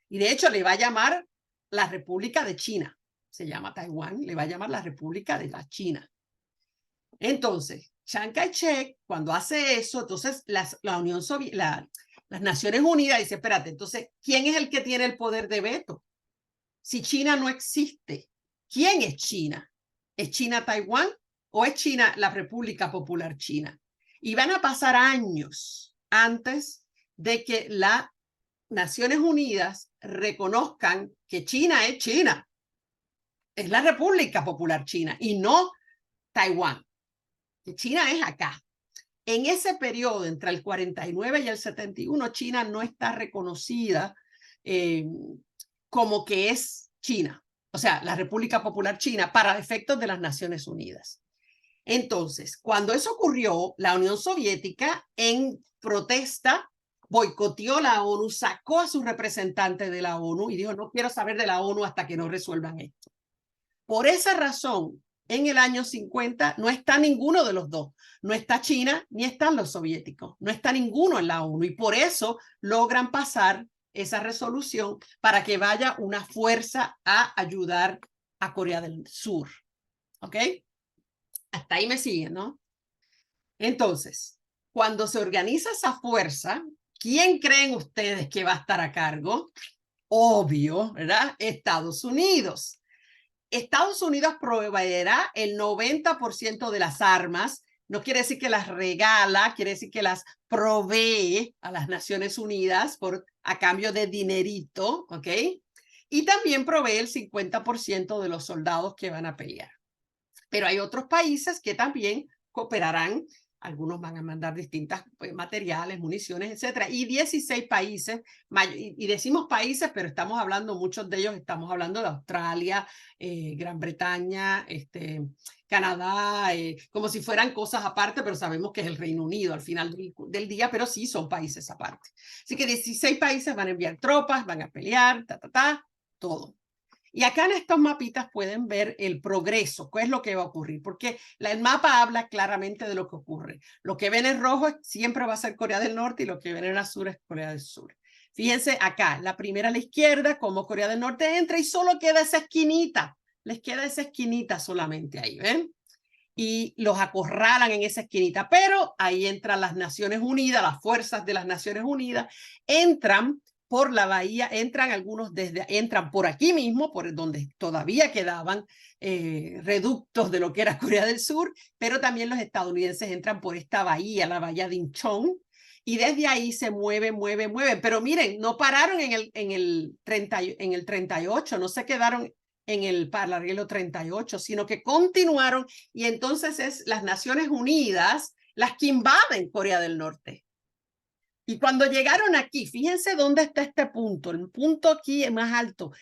Y de hecho le va a llamar la República de China. Se llama Taiwán, le va a llamar la República de la China. Entonces, Chiang Kai-shek, cuando hace eso, entonces la Unión Soviética, las Naciones Unidas dice, espérate, entonces, ¿quién es el que tiene el poder de veto? Si China no existe, ¿quién es China? ¿Es China Taiwán o es China la República Popular China? Y van a pasar años antes de que las Naciones Unidas reconozcan que China es China. Es la República Popular China y no Taiwán. China es acá. En ese periodo, entre el 49 y el 71, China no está reconocida como que es China, o sea, la República Popular China, para efectos de las Naciones Unidas. Entonces, cuando eso ocurrió, la Unión Soviética, en protesta, boicoteó la ONU, sacó a su representante de la ONU y dijo, no quiero saber de la ONU hasta que no resuelvan esto. Por esa razón, en el año 50 no está ninguno de los dos. No está China ni están los soviéticos. No está ninguno en la ONU y por eso logran pasar esa resolución para que vaya una fuerza a ayudar a Corea del Sur. ¿Ok? Hasta ahí me siguen, ¿no? Entonces, cuando se organiza esa fuerza, ¿quién creen ustedes que va a estar a cargo? Obvio, ¿verdad? Estados Unidos. Estados Unidos proveerá el 90% de las armas. No quiere decir que las regala, quiere decir que las provee a las Naciones Unidas a cambio de dinerito, ¿ok? Y también provee el 50% de los soldados que van a pelear. Pero hay otros países que también cooperarán algunos van a mandar distintas materiales, municiones, etcétera. Y 16 países, y decimos países, pero estamos hablando, muchos de ellos estamos hablando de Australia, Gran Bretaña, Canadá, como si fueran cosas aparte, pero sabemos que es el Reino Unido al final del día, pero sí son países aparte. Así que 16 países van a enviar tropas, van a pelear, todo. Y acá en estos mapitas pueden ver el progreso, qué es lo que va a ocurrir, porque el mapa habla claramente de lo que ocurre. Lo que ven en rojo siempre va a ser Corea del Norte y lo que ven en azul es Corea del Sur. Fíjense acá, la primera a la izquierda, como Corea del Norte entra y solo queda esa esquinita. Les queda esa esquinita solamente ahí, ¿ven? Y los acorralan en esa esquinita, pero ahí entran las Naciones Unidas, las fuerzas de las Naciones Unidas, entran por la bahía, entran por aquí mismo, por donde todavía quedaban reductos de lo que era Corea del Sur, pero también los estadounidenses entran por esta bahía, la bahía de Incheon, y desde ahí se mueven. Pero miren, no pararon en el 38, no se quedaron en el paralelo 38, sino que continuaron, y entonces es las Naciones Unidas las que invaden Corea del Norte. Y cuando llegaron aquí, fíjense dónde está este punto, el punto aquí más alto,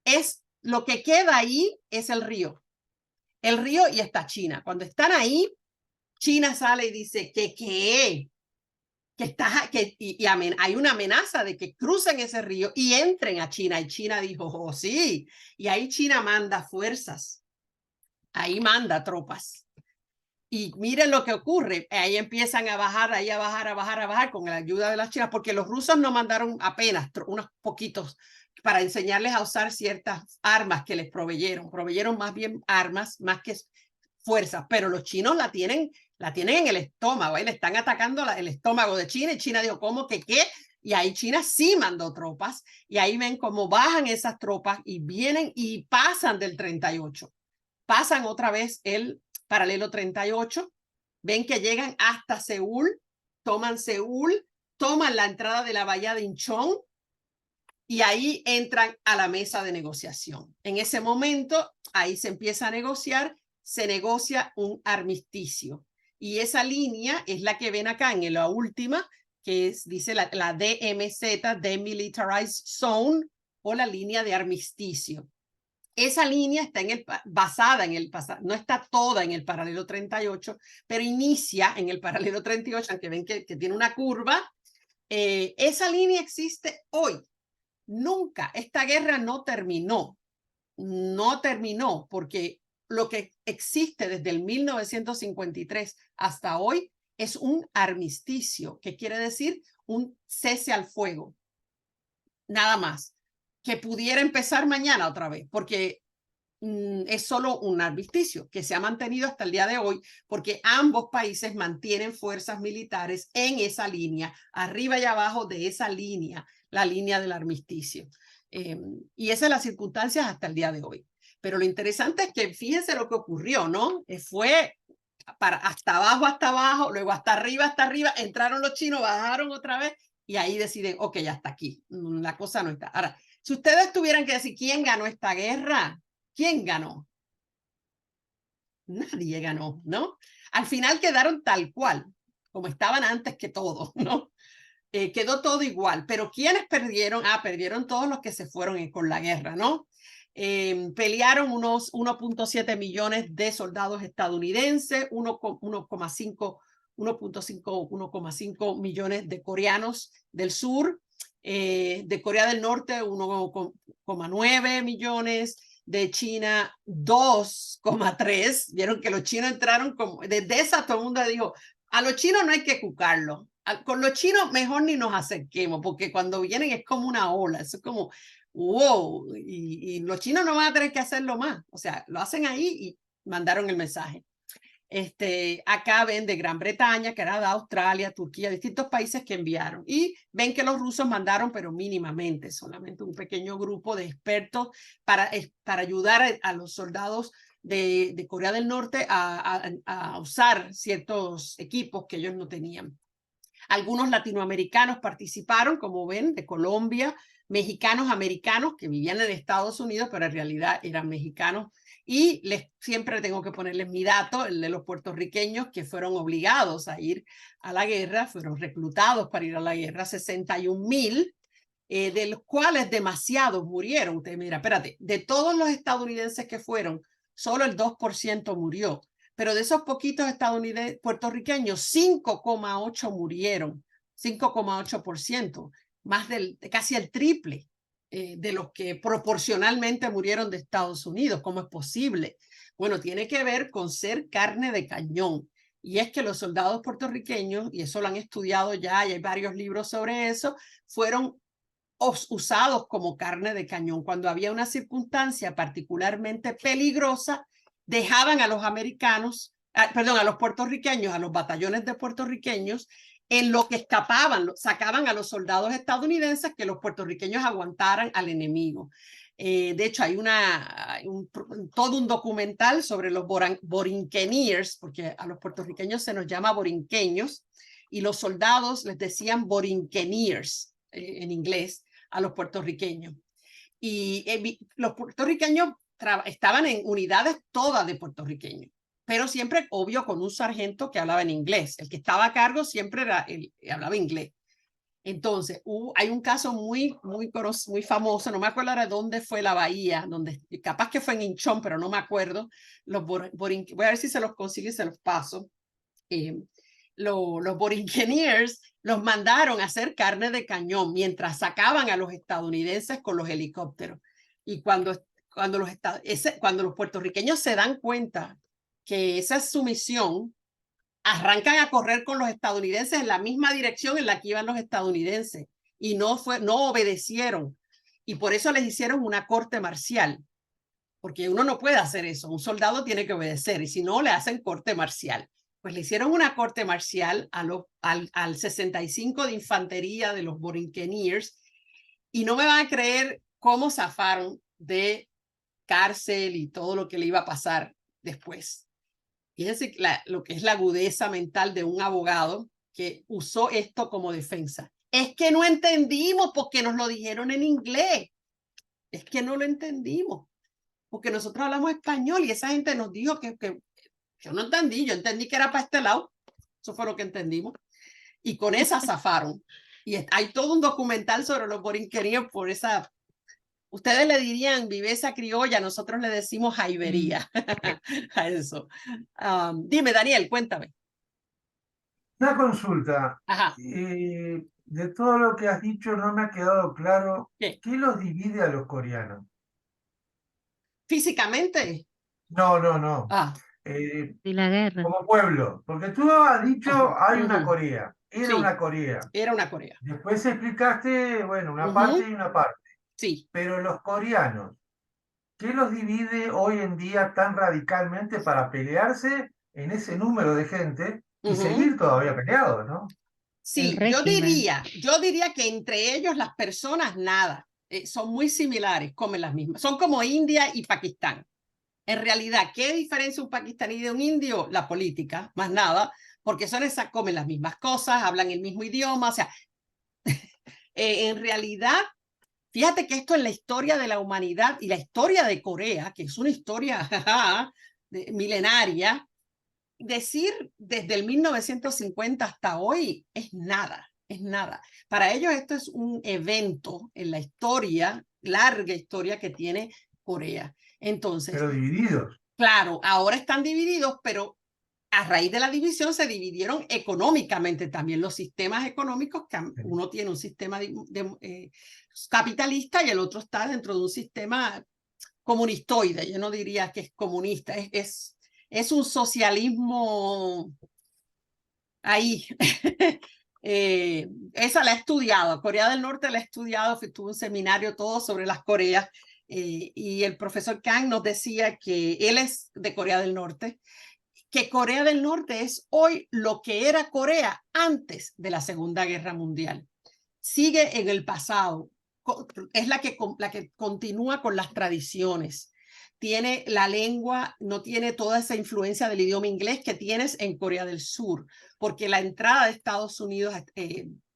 es lo que queda ahí es el río y está China. Cuando están ahí, China sale y dice que hay una amenaza de que crucen ese río y entren a China. Y China dijo, oh, sí. Y ahí China manda fuerzas. Ahí manda tropas. Y miren lo que ocurre. Ahí empiezan a bajar, a bajar con la ayuda de las chinas, porque los rusos no mandaron apenas unos poquitos para enseñarles a usar ciertas armas que les proveyeron. Proveyeron más bien armas, más que fuerzas, pero los chinos la tienen en el estómago. Ahí le están atacando el estómago de China, y China dijo, ¿cómo que qué? Y ahí China sí mandó tropas, y ahí ven cómo bajan esas tropas y vienen y pasan del 38. Pasan otra vez el paralelo 38, ven que llegan hasta Seúl, toman la entrada de la bahía de Incheon, y ahí entran a la mesa de negociación. En ese momento, ahí se empieza a negociar, se negocia un armisticio. Y esa línea es la que ven acá en la última, que dice la DMZ, Demilitarized Zone, o la línea de armisticio. Esa línea está basada en el pasado, no está toda en el paralelo 38, pero inicia en el paralelo 38, aunque ven que tiene una curva. Esa línea existe hoy. Nunca, esta guerra no terminó, porque lo que existe desde el 1953 hasta hoy es un armisticio, que quiere decir un cese al fuego, nada más, que pudiera empezar mañana otra vez, porque es solo un armisticio que se ha mantenido hasta el día de hoy, porque ambos países mantienen fuerzas militares en esa línea, arriba y abajo de esa línea, la línea del armisticio. Y esas son las circunstancias hasta el día de hoy. Pero lo interesante es que fíjense lo que ocurrió, ¿no? Fue hasta abajo, luego hasta arriba, entraron los chinos, bajaron otra vez, y ahí deciden, ok, ya está aquí, la cosa no está. Ahora, si ustedes tuvieran que decir quién ganó esta guerra, ¿quién ganó? Nadie ganó, ¿no? Al final quedaron tal cual, como estaban antes que todo, ¿no? Quedó todo igual, pero ¿quiénes perdieron? Perdieron todos los que se fueron con la guerra, ¿no? Pelearon unos 1.7 millones de soldados estadounidenses, 1.5 millones de coreanos del sur, de Corea del Norte 1.9 millones, de China 2.3. Vieron que los chinos entraron desde esa, todo el mundo dijo, a los chinos no hay que cucarlo, con los chinos mejor ni nos acerquemos, porque cuando vienen es como una ola, eso es como wow, y los chinos no van a tener que hacerlo más, o sea, lo hacen ahí y mandaron el mensaje. Acá ven de Gran Bretaña, Canadá, Australia, Turquía, distintos países que enviaron, y ven que los rusos mandaron, pero mínimamente, solamente un pequeño grupo de expertos para ayudar a los soldados de Corea del Norte a usar ciertos equipos que ellos no tenían. Algunos latinoamericanos participaron, como ven, de Colombia, mexicanos americanos que vivían en Estados Unidos, pero en realidad eran mexicanos. Y siempre tengo que ponerles mi dato, el de los puertorriqueños que fueron obligados a ir a la guerra, fueron reclutados para ir a la guerra, 61,000, de los cuales demasiados murieron. Usted mira, espérate, de todos los estadounidenses que fueron, solo el 2% murió. Pero de esos poquitos puertorriqueños, 5,8 murieron, 5,8%, más casi el triple de los que proporcionalmente murieron de Estados Unidos. ¿Cómo es posible? Bueno, tiene que ver con ser carne de cañón. Y es que los soldados puertorriqueños, y eso lo han estudiado ya, y hay varios libros sobre eso, fueron usados como carne de cañón. Cuando había una circunstancia particularmente peligrosa, dejaban a los americanos, perdón, a los puertorriqueños, a los batallones de puertorriqueños, en lo que escapaban, sacaban a los soldados estadounidenses que los puertorriqueños aguantaran al enemigo. De hecho, hay todo un documental sobre los borinqueniers, porque a los puertorriqueños se nos llama borinqueños, y los soldados les decían borinqueniers en inglés a los puertorriqueños. Y los puertorriqueños estaban en unidades todas de puertorriqueños, pero siempre, obvio, con un sargento que hablaba en inglés. El que estaba a cargo siempre hablaba inglés. Entonces, hay un caso muy famoso, no me acuerdo ahora dónde fue la bahía, donde capaz que fue en Inchón, pero no me acuerdo. Voy a ver si se los consigo y se los paso. Los borinqueniers los mandaron a hacer carne de cañón mientras sacaban a los estadounidenses con los helicópteros. Y cuando los puertorriqueños se dan cuenta que esa es su misión, arrancan a correr con los estadounidenses en la misma dirección en la que iban los estadounidenses y no obedecieron. Y por eso les hicieron una corte marcial, porque uno no puede hacer eso. Un soldado tiene que obedecer y si no, le hacen corte marcial. Pues le hicieron una corte marcial al 65 de infantería de los borinqueniers y no me van a creer cómo zafaron de cárcel y todo lo que le iba a pasar después. Fíjense lo que es la agudeza mental de un abogado que usó esto como defensa. Es que no entendimos porque nos lo dijeron en inglés. Es que no lo entendimos porque nosotros hablamos español y esa gente nos dijo que yo no entendí. Yo entendí que era para este lado. Eso fue lo que entendimos. Y con esa zafaron. Y hay todo un documental sobre los borinqueniers por esa... Ustedes le dirían viveza criolla, nosotros le decimos jaibería a eso. Dime, Daniel, cuéntame.
Una consulta.
Ajá.
De todo lo que has dicho no me ha quedado claro
¿Qué
los divide a los coreanos.
¿Físicamente?
No.
De la guerra.
Como pueblo. Porque tú has dicho hay una
Ujú.
Corea. Era
Sí,
una Corea.
era una Corea.
Después explicaste, bueno, una parte y una parte.
Sí.
Pero los coreanos, ¿qué los divide hoy en día tan radicalmente para pelearse en ese número de gente y seguir todavía peleados, ¿no?
Sí, yo diría que entre ellos las personas nada, son muy similares, comen las mismas, son como India y Pakistán. En realidad, ¿qué diferencia un pakistaní de un indio? La política, más nada, porque comen las mismas cosas, hablan el mismo idioma, o sea, en realidad, fíjate que esto en la historia de la humanidad y la historia de Corea, que es una historia milenaria, decir desde el 1950 hasta hoy es nada. Para ellos esto es un evento en la historia, larga historia que tiene Corea. Entonces,
pero divididos.
Claro, ahora están divididos, pero a raíz de la división se dividieron económicamente también los sistemas económicos. Uno tiene un sistema capitalista y el otro está dentro de un sistema comunistoide. Yo no diría que es comunista, es un socialismo ahí. Esa la he estudiado, Corea del Norte la he estudiado, tuve un seminario todo sobre las Coreas y el profesor Kang nos decía que él es de Corea del Norte, que Corea del Norte es hoy lo que era Corea antes de la Segunda Guerra Mundial. Sigue en el pasado, es la que continúa con las tradiciones. Tiene la lengua, no tiene toda esa influencia del idioma inglés que tienes en Corea del Sur, porque la entrada de Estados Unidos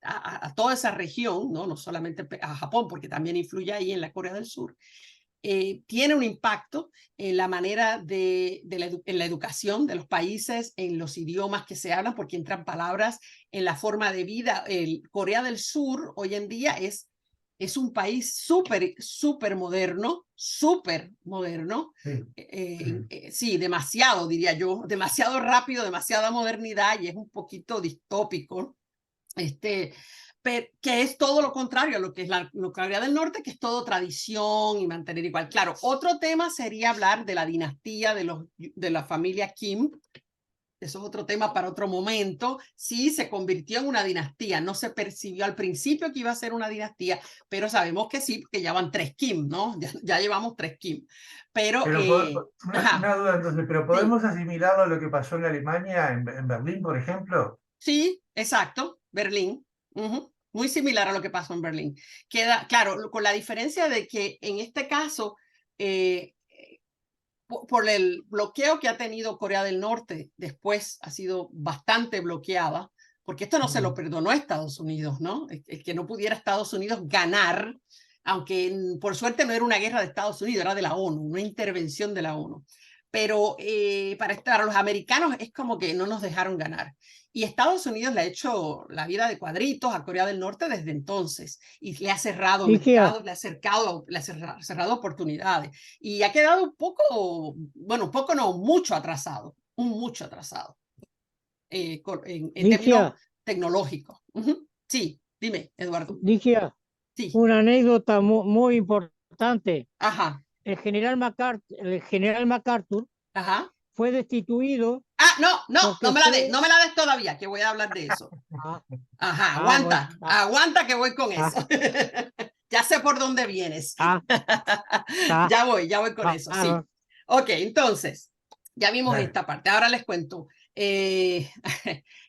a toda esa región, ¿no? No solamente a Japón, porque también influye ahí en la Corea del Sur, tiene un impacto en la manera en la educación de los países, en los idiomas que se hablan, porque entran palabras en la forma de vida. Corea del Sur hoy en día es un país súper moderno, sí, demasiado, diría yo, demasiado rápido, demasiada modernidad, y es un poquito distópico, que es todo lo contrario a lo que es la Corea del Norte, que es todo tradición y mantener igual. Claro, otro tema sería hablar de la dinastía de la familia Kim. Eso es otro tema para otro momento. Sí, se convirtió en una dinastía. No se percibió al principio que iba a ser una dinastía, pero sabemos que sí, porque ya van 3 Kim, ¿no? Ya llevamos 3 Kim. Pero
una duda entonces, ¿pero podemos asimilarlo a lo que pasó en Alemania, en Berlín, por ejemplo?
Sí, exacto, Berlín. Muy similar a lo que pasó en Berlín. Queda, claro, con la diferencia de que en este caso, por el bloqueo que ha tenido Corea del Norte, después ha sido bastante bloqueada, porque esto no se lo perdonó a Estados Unidos, ¿no? El que no pudiera Estados Unidos ganar, aunque por suerte no era una guerra de Estados Unidos, era de la ONU, una intervención de la ONU. Pero para los americanos es como que no nos dejaron ganar. Y Estados Unidos le ha hecho la vida de cuadritos a Corea del Norte desde entonces, y le ha cerrado mercados, le ha cerrado oportunidades, y ha quedado un poco, bueno, un poco no, mucho atrasado, en términos tecnológicos. Sí, dime, Eduardo.
Ligia,
Sí.
una anécdota muy importante.
Ajá.
El general MacArthur
Ajá.
fue destituido.
No me la des todavía, que voy a hablar de eso. Ajá, aguanta que voy con eso. Ya sé por dónde vienes. Ya voy con eso, sí. Ok, entonces, ya vimos esta parte. Ahora les cuento.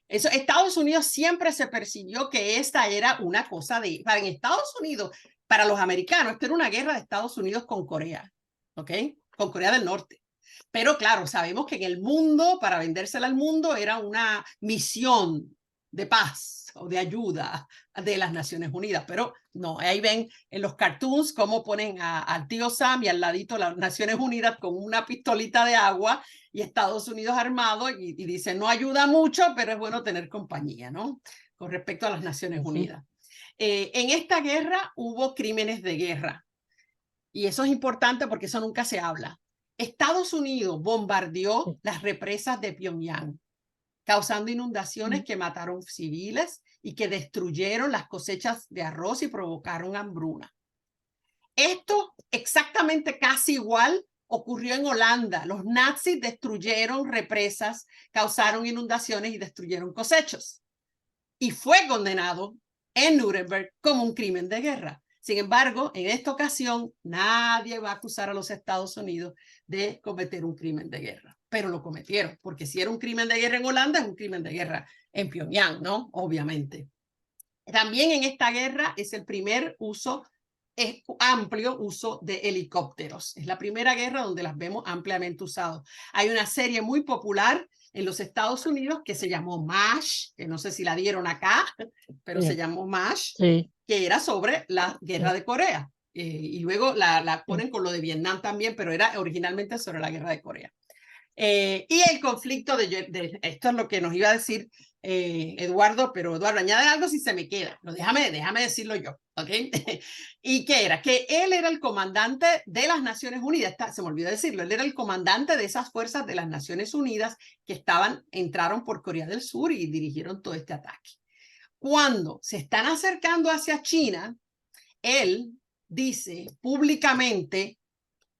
Estados Unidos siempre se percibió que esta era una cosa en Estados Unidos, para los americanos, esto era una guerra de Estados Unidos con Corea, ¿ok? Con Corea del Norte. Pero claro, sabemos que en el mundo, para vendérsela al mundo, era una misión de paz o de ayuda de las Naciones Unidas. Pero no, ahí ven en los cartoons cómo ponen al tío Sam y al ladito las Naciones Unidas con una pistolita de agua y Estados Unidos armado, y dicen, no ayuda mucho, pero es bueno tener compañía, ¿no? Con respecto a las Naciones Unidas. En esta guerra hubo crímenes de guerra, y eso es importante porque eso nunca se habla. Estados Unidos bombardeó las represas de Pyongyang, causando inundaciones que mataron civiles y que destruyeron las cosechas de arroz y provocaron hambruna. Esto exactamente casi igual ocurrió en Holanda. Los nazis destruyeron represas, causaron inundaciones y destruyeron cosechas. Y fue condenado en Nuremberg como un crimen de guerra. Sin embargo, en esta ocasión, nadie va a acusar a los Estados Unidos de cometer un crimen de guerra, pero lo cometieron, porque si era un crimen de guerra en Holanda, es un crimen de guerra en Pyongyang, ¿no? Obviamente. También en esta guerra es el primer amplio uso de helicópteros. Es la primera guerra donde las vemos ampliamente usadas. Hay una serie muy popular en los Estados Unidos que se llamó MASH, que no sé si la dieron acá, pero se llamó MASH, que era sobre la guerra de Corea. Y luego la ponen con lo de Vietnam también, pero era originalmente sobre la guerra de Corea. Y el conflicto esto es lo que nos iba a decir Eduardo, pero Eduardo, añade algo si se me queda. No, déjame decirlo yo, ¿ok? ¿Y qué era? Que él era el comandante de las Naciones Unidas. Se me olvidó decirlo. Él era el comandante de esas fuerzas de las Naciones Unidas que entraron por Corea del Sur y dirigieron todo este ataque. Cuando se están acercando hacia China, él dice públicamente,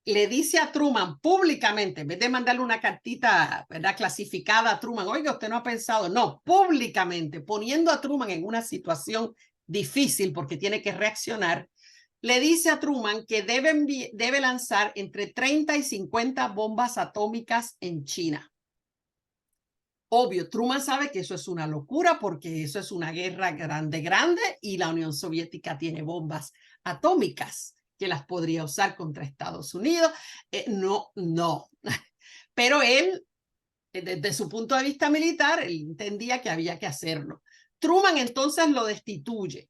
le dice a Truman públicamente, en vez de mandarle una cartita, ¿verdad?, clasificada a Truman, oiga, usted no ha pensado, no, públicamente, poniendo a Truman en una situación difícil porque tiene que reaccionar, le dice a Truman que debe lanzar entre 30 y 50 bombas atómicas en China. Obvio, Truman sabe que eso es una locura porque eso es una guerra grande y la Unión Soviética tiene bombas atómicas que las podría usar contra Estados Unidos. No. Pero él, desde su punto de vista militar, él entendía que había que hacerlo. Truman entonces lo destituye.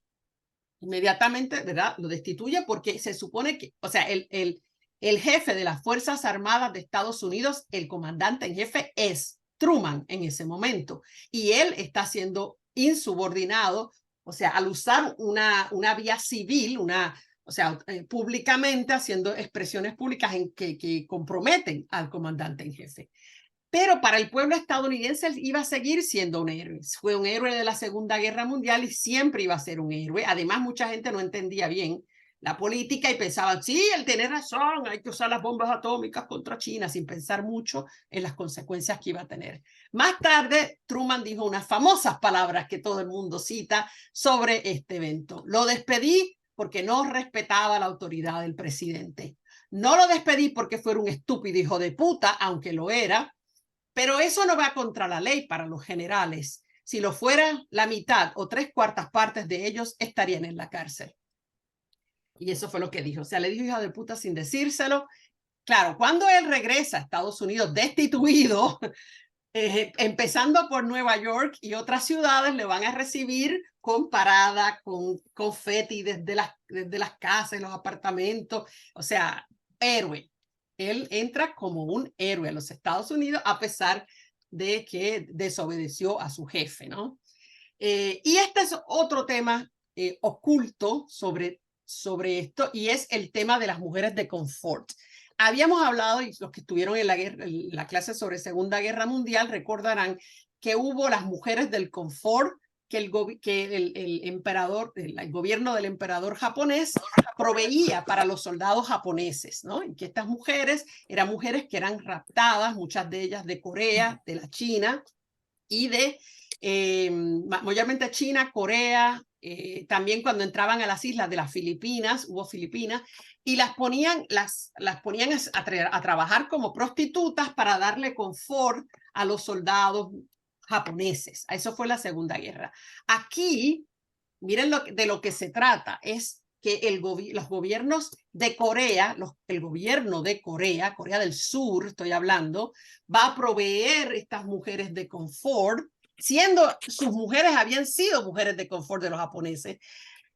Inmediatamente, ¿verdad? Lo destituye porque se supone que, o sea, el jefe de las Fuerzas Armadas de Estados Unidos, el comandante en jefe, es Truman en ese momento. Y él está siendo insubordinado, o sea, al usar una vía civil, o sea, públicamente haciendo expresiones públicas que comprometen al comandante en jefe. Pero para el pueblo estadounidense él iba a seguir siendo un héroe. Fue un héroe de la Segunda Guerra Mundial y siempre iba a ser un héroe. Además, mucha gente no entendía bien la política y pensaban, sí, él tiene razón, hay que usar las bombas atómicas contra China, sin pensar mucho en las consecuencias que iba a tener. Más tarde, Truman dijo unas famosas palabras que todo el mundo cita sobre este evento. Lo despedí porque no respetaba la autoridad del presidente. No lo despedí porque fuera un estúpido hijo de puta, aunque lo era. Pero eso no va contra la ley para los generales. Si lo fuera, la mitad o 3/4 partes de ellos estarían en la cárcel. Y eso fue lo que dijo. O sea, le dijo hijo de puta sin decírselo. Claro, cuando él regresa a Estados Unidos destituido, empezando por Nueva York y otras ciudades, le van a recibir con parada, con confeti desde las casas, los apartamentos. O sea, héroe. Él entra como un héroe a los Estados Unidos a pesar de que desobedeció a su jefe, ¿no? Y este es otro tema oculto sobre esto, y es el tema de las mujeres de confort. Habíamos hablado, y los que estuvieron en la clase sobre Segunda Guerra Mundial recordarán que hubo las mujeres del confort que el gobierno del emperador japonés proveía para los soldados japoneses, ¿no? Y que estas mujeres eran mujeres que eran raptadas, muchas de ellas de Corea, de la China y de mayormente China, Corea, también cuando entraban a las islas de las Filipinas, hubo Filipinas, y las ponían a trabajar como prostitutas para darle confort a los soldados japoneses. Eso fue la Segunda Guerra. Aquí, miren de lo que se trata, es que los gobiernos de Corea, el gobierno de Corea, Corea del Sur, estoy hablando, va a proveer estas mujeres de confort, siendo sus mujeres habían sido mujeres de confort de los japoneses.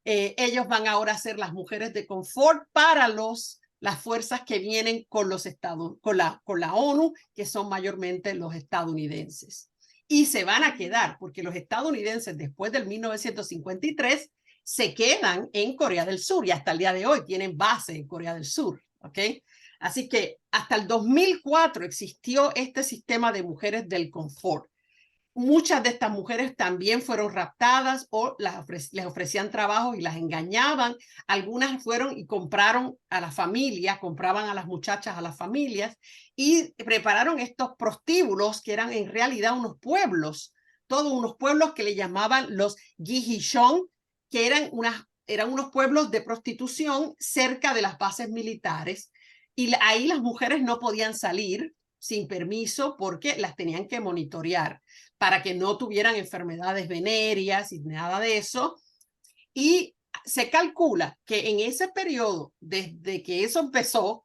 Ellos van ahora a ser las mujeres de confort para las fuerzas que vienen con la ONU, que son mayormente los estadounidenses. Y se van a quedar, porque los estadounidenses después del 1953 se quedan en Corea del Sur y hasta el día de hoy tienen base en Corea del Sur, ¿ok? Así que hasta el 2004 existió este sistema de mujeres del confort. Muchas de estas mujeres también fueron raptadas o les ofrecían trabajo y las engañaban. Algunas fueron y compraron a las familias, compraban a las muchachas a las familias y prepararon estos prostíbulos que eran en realidad unos pueblos, todos unos pueblos que le llamaban los Gihishon, que eran unos pueblos de prostitución cerca de las bases militares, y ahí las mujeres no podían salir sin permiso porque las tenían que monitorear para que no tuvieran enfermedades venéreas y nada de eso. Y se calcula que en ese periodo, desde que eso empezó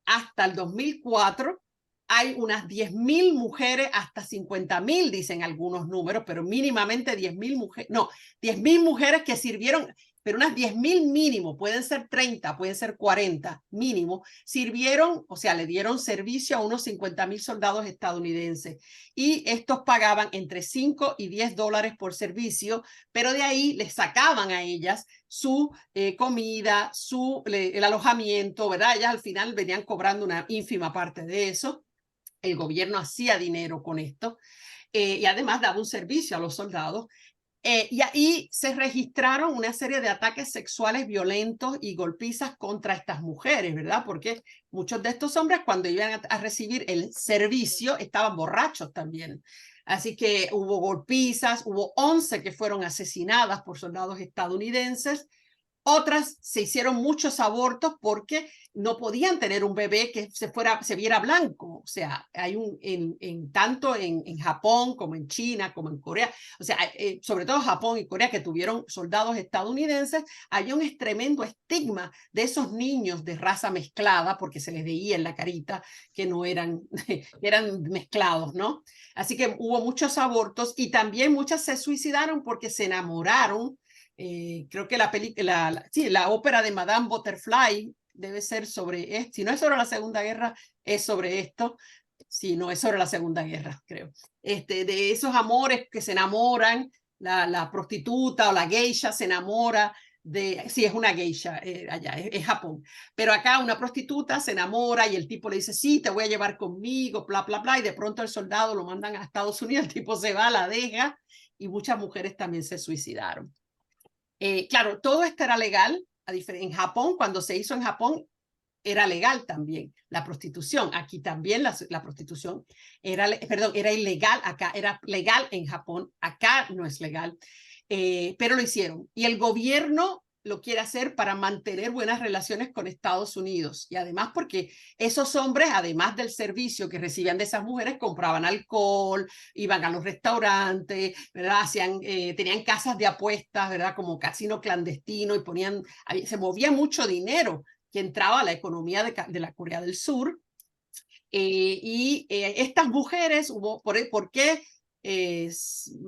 hasta el 2004, hay unas 10.000 mujeres, hasta 50.000 dicen algunos números, pero mínimamente 10.000 mujeres, no, 10.000 mujeres que sirvieron, pero unas 10.000 mínimo, pueden ser 30, pueden ser 40 mínimo, sirvieron, o sea, le dieron servicio a unos 50.000 soldados estadounidenses, y estos pagaban entre 5 y 10 dólares por servicio, pero de ahí les sacaban a ellas su comida, el alojamiento, ¿verdad? Ellas al final venían cobrando una ínfima parte de eso. El gobierno hacía dinero con esto y además daba un servicio a los soldados. Y ahí se registraron una serie de ataques sexuales violentos y golpizas contra estas mujeres, ¿verdad? Porque muchos de estos hombres cuando iban a recibir el servicio estaban borrachos también. Así que hubo golpizas, hubo 11 que fueron asesinadas por soldados estadounidenses. Otras se hicieron muchos abortos porque no podían tener un bebé que se viera blanco. O sea, hay tanto en Japón como en China, como en Corea, o sea, sobre todo Japón y Corea, que tuvieron soldados estadounidenses, hay un tremendo estigma de esos niños de raza mezclada, porque se les veía en la carita que no eran mezclados, ¿no? Así que hubo muchos abortos y también muchas se suicidaron porque se enamoraron. Creo que la ópera de Madame Butterfly debe ser sobre esto. Si no es sobre la Segunda Guerra, es sobre esto. Si no es sobre la Segunda Guerra, creo. De esos amores que se enamoran, la prostituta o la geisha se enamora sí, es una geisha allá, es Japón. Pero acá una prostituta se enamora y el tipo le dice, sí, te voy a llevar conmigo, bla, bla, bla. Y de pronto el soldado lo mandan a Estados Unidos, el tipo se va, la deja y muchas mujeres también se suicidaron. Claro, todo esto era legal. En Japón, cuando se hizo en Japón, era legal también la prostitución. Aquí también la prostitución era ilegal. Acá era legal en Japón. Acá no es legal, pero lo hicieron. Y el gobierno lo quiere hacer para mantener buenas relaciones con Estados Unidos. Y además porque esos hombres, además del servicio que recibían de esas mujeres, compraban alcohol, iban a los restaurantes, ¿verdad? Tenían casas de apuestas, ¿verdad? Como casino clandestino y se movía mucho dinero que entraba a la economía de la Corea del Sur. Estas mujeres, ¿por qué?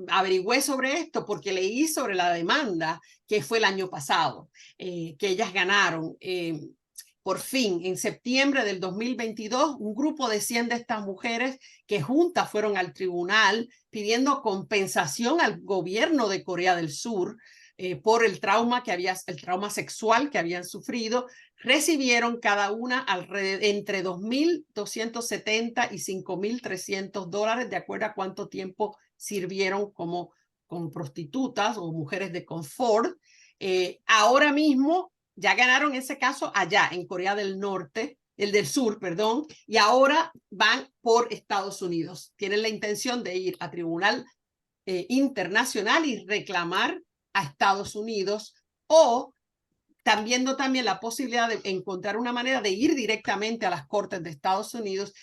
Averigüé sobre esto porque leí sobre la demanda que fue el año pasado, que ellas ganaron. Por fin, en septiembre del 2022, un grupo de 100 de estas mujeres que juntas fueron al tribunal pidiendo compensación al gobierno de Corea del Sur por el trauma sexual que habían sufrido. Recibieron cada una entre $2,270 y $5,300 de acuerdo a cuánto tiempo sirvieron como prostitutas o mujeres de confort. Ahora mismo ya ganaron ese caso allá en Corea del Sur, perdón, y ahora van por Estados Unidos. Tienen la intención de ir a tribunal internacional y reclamar a Estados Unidos, o también la posibilidad de encontrar una manera de ir directamente a las cortes de Estados Unidos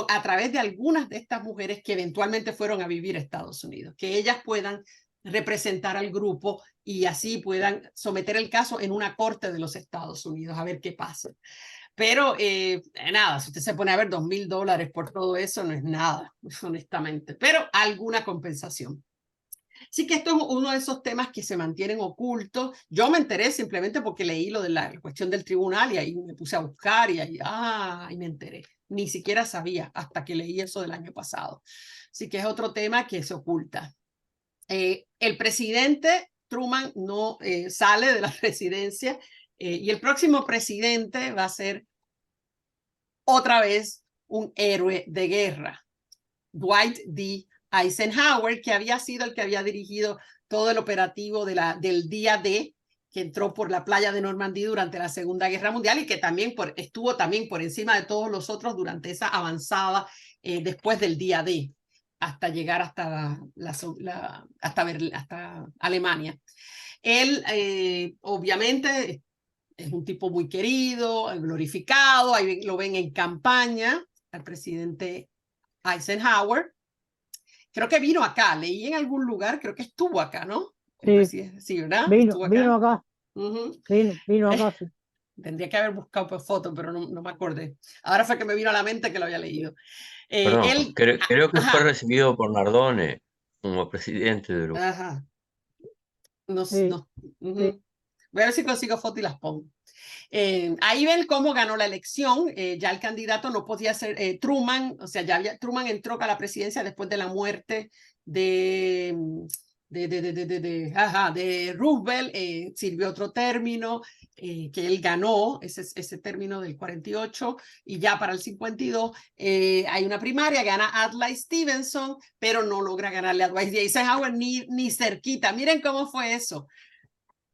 a través de algunas de estas mujeres que eventualmente fueron a vivir a Estados Unidos, que ellas puedan representar al grupo y así puedan someter el caso en una corte de los Estados Unidos, a ver qué pasa. Pero nada, si usted se pone a ver $2,000 por todo eso, no es nada, honestamente, pero alguna compensación. Sí que esto es uno de esos temas que se mantienen ocultos. Yo me enteré simplemente porque leí lo de la cuestión del tribunal y ahí me puse a buscar y ahí me enteré. Ni siquiera sabía hasta que leí eso del año pasado. Así que es otro tema que se oculta. El presidente Truman no sale de la presidencia y el próximo presidente va a ser otra vez un héroe de guerra, Dwight D. Eisenhower, que había sido el que había dirigido todo el operativo del día D, que entró por la playa de Normandía durante la Segunda Guerra Mundial y que también estuvo también por encima de todos los otros durante esa avanzada después del día D, hasta llegar hasta Alemania. Él, obviamente, es un tipo muy querido, glorificado, ahí lo ven en campaña, al presidente Eisenhower. Creo que vino acá, leí en algún lugar, creo que estuvo acá, ¿no?
Sí,
¿verdad?
Vino acá.
Uh-huh.
Vino acá, sí.
Tendría que haber buscado por foto, pero no me acordé. Ahora fue que me vino a la mente que lo había leído.
Perdón, creo que fue recibido por Nardone como presidente de Uruguay.
Ajá. No.
Sí.
Uh-huh. Voy a ver si consigo foto y las pongo. Ahí ven cómo ganó la elección. Ya el candidato no podía ser Truman, o sea, Truman entró a la presidencia después de la muerte de Roosevelt. Sirvió otro término que él ganó, ese término del 48, y ya para el 52 hay una primaria, gana Adlai Stevenson, pero no logra ganarle a Dwight D. Eisenhower ni cerquita. Miren cómo fue eso.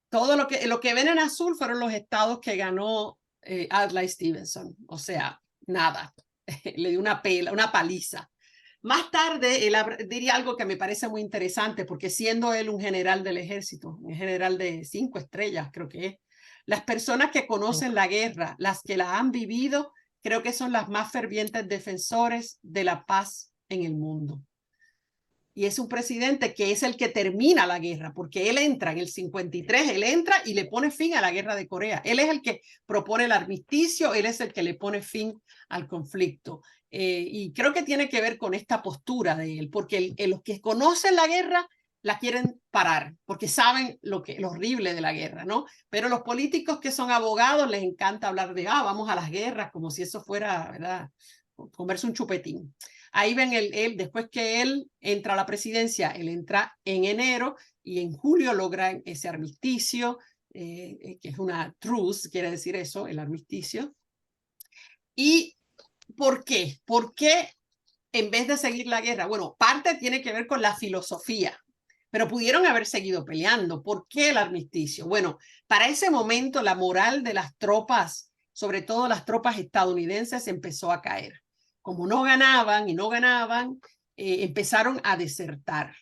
Todo lo que ven en azul fueron los estados que ganó Adlai Stevenson. O sea, nada. Le dio una paliza. Más tarde, él diría algo que me parece muy interesante, porque siendo él un general del ejército, un general de 5 estrellas, creo que es, Las personas que conocen la guerra, las que la han vivido, creo que son las más fervientes defensores de la paz en el mundo. Y es un presidente que es el que termina la guerra, porque él entra en el 53, él entra y le pone fin a la guerra de Corea. Él es el que propone el armisticio, él es el que le pone fin al conflicto. Y creo que tiene que ver con esta postura de él, porque los que conocen la guerra la quieren parar, porque saben lo horrible de la guerra, ¿no? Pero los políticos que son abogados les encanta hablar de, vamos a las guerras, como si eso fuera, ¿verdad?, comerse un chupetín. Ahí ven después que él entra a la presidencia, él entra en enero y en julio logran ese armisticio, que es una truce, quiere decir eso, el armisticio. ¿Y por qué? ¿Por qué en vez de seguir la guerra? Bueno, parte tiene que ver con la filosofía, pero pudieron haber seguido peleando. ¿Por qué el armisticio? Bueno, para ese momento la moral de las tropas, sobre todo las tropas estadounidenses, empezó a caer. Como no ganaban y no ganaban, empezaron a desertar.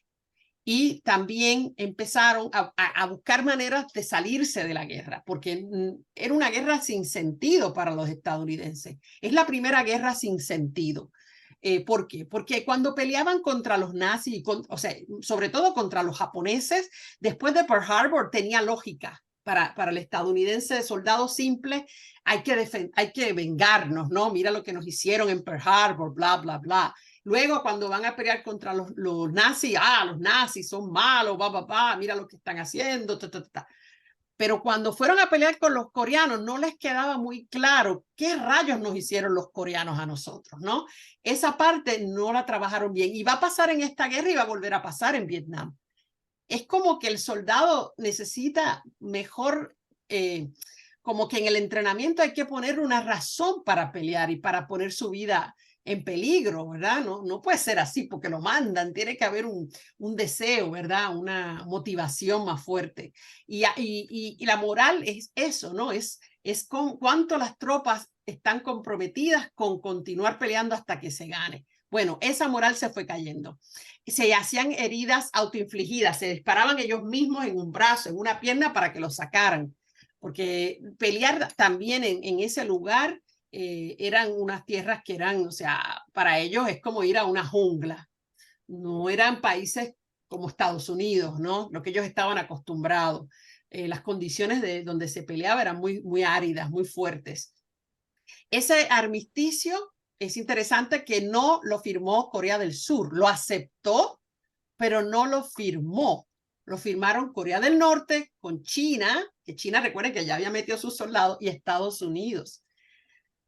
Y también empezaron a buscar maneras de salirse de la guerra, porque era una guerra sin sentido para los estadounidenses. Es la primera guerra sin sentido. ¿Por qué? Porque cuando peleaban contra los nazis, o sea, sobre todo contra los japoneses, después de Pearl Harbor tenía lógica. Para el estadounidense, soldado simple, hay que vengarnos, ¿no? Mira lo que nos hicieron en Pearl Harbor, bla, bla, bla. Luego, cuando van a pelear contra los nazis, los nazis son malos, mira lo que están haciendo, Pero cuando fueron a pelear con los coreanos, no les quedaba muy claro qué rayos nos hicieron los coreanos a nosotros, ¿no? Esa parte no la trabajaron bien. Y va a pasar en esta guerra y va a volver a pasar en Vietnam. Es como que el soldado necesita mejor, como que en el entrenamiento hay que poner una razón para pelear y para poner su vida en peligro, ¿verdad? No puede ser así porque lo mandan, tiene que haber un deseo, ¿verdad? Una motivación más fuerte. Y la moral es eso, ¿no? Es con cuánto las tropas están comprometidas con continuar peleando hasta que se gane. Bueno, esa moral se fue cayendo. Se hacían heridas autoinfligidas, se disparaban ellos mismos en un brazo, en una pierna para que los sacaran. Porque pelear también en ese lugar eran unas tierras que eran, o sea, para ellos es como ir a una jungla. No eran países como Estados Unidos, ¿no? Lo que ellos estaban acostumbrados. Las condiciones de donde se peleaba eran muy, muy áridas, muy fuertes. Ese armisticio es interesante que no lo firmó Corea del Sur, lo aceptó, pero no lo firmó. Lo firmaron Corea del Norte con China, que China, recuerden que ya había metido sus soldados, y Estados Unidos.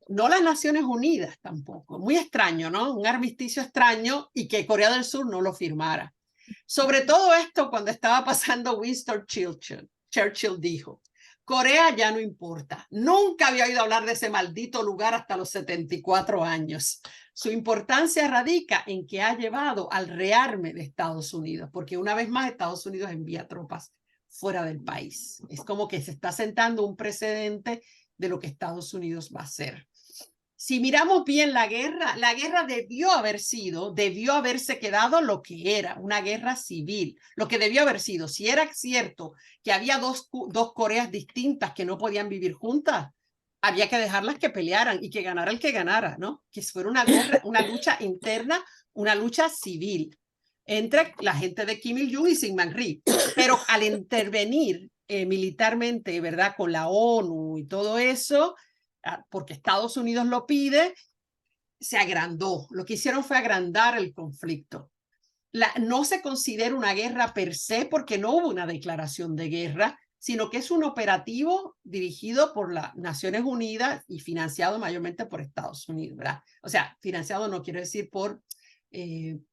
No las Naciones Unidas tampoco. Muy extraño, ¿no? Un armisticio extraño y que Corea del Sur no lo firmara. Sobre todo esto, cuando estaba pasando, Winston Churchill dijo, Corea ya no importa. Nunca había oído hablar de ese maldito lugar hasta los 74 años. Su importancia radica en que ha llevado al rearme de Estados Unidos, porque una vez más Estados Unidos envía tropas fuera del país. Es como que se está sentando un precedente de lo que Estados Unidos va a hacer. Si miramos bien la guerra debió haberse quedado lo que era, una guerra civil, lo que debió haber sido. Si era cierto que había dos Coreas distintas que no podían vivir juntas, había que dejarlas que pelearan y que ganara el que ganara, ¿no? Que fuera una guerra, una lucha interna, una lucha civil entre la gente de Kim Il-jung y Syngman Rhee. Pero al intervenir militarmente, ¿verdad? Con la ONU y todo eso, porque Estados Unidos lo pide, se agrandó. Lo que hicieron fue agrandar el conflicto. No se considera una guerra per se porque no hubo una declaración de guerra, sino que es un operativo dirigido por las Naciones Unidas y financiado mayormente por Estados Unidos, ¿verdad? O sea, financiado no quiero decir por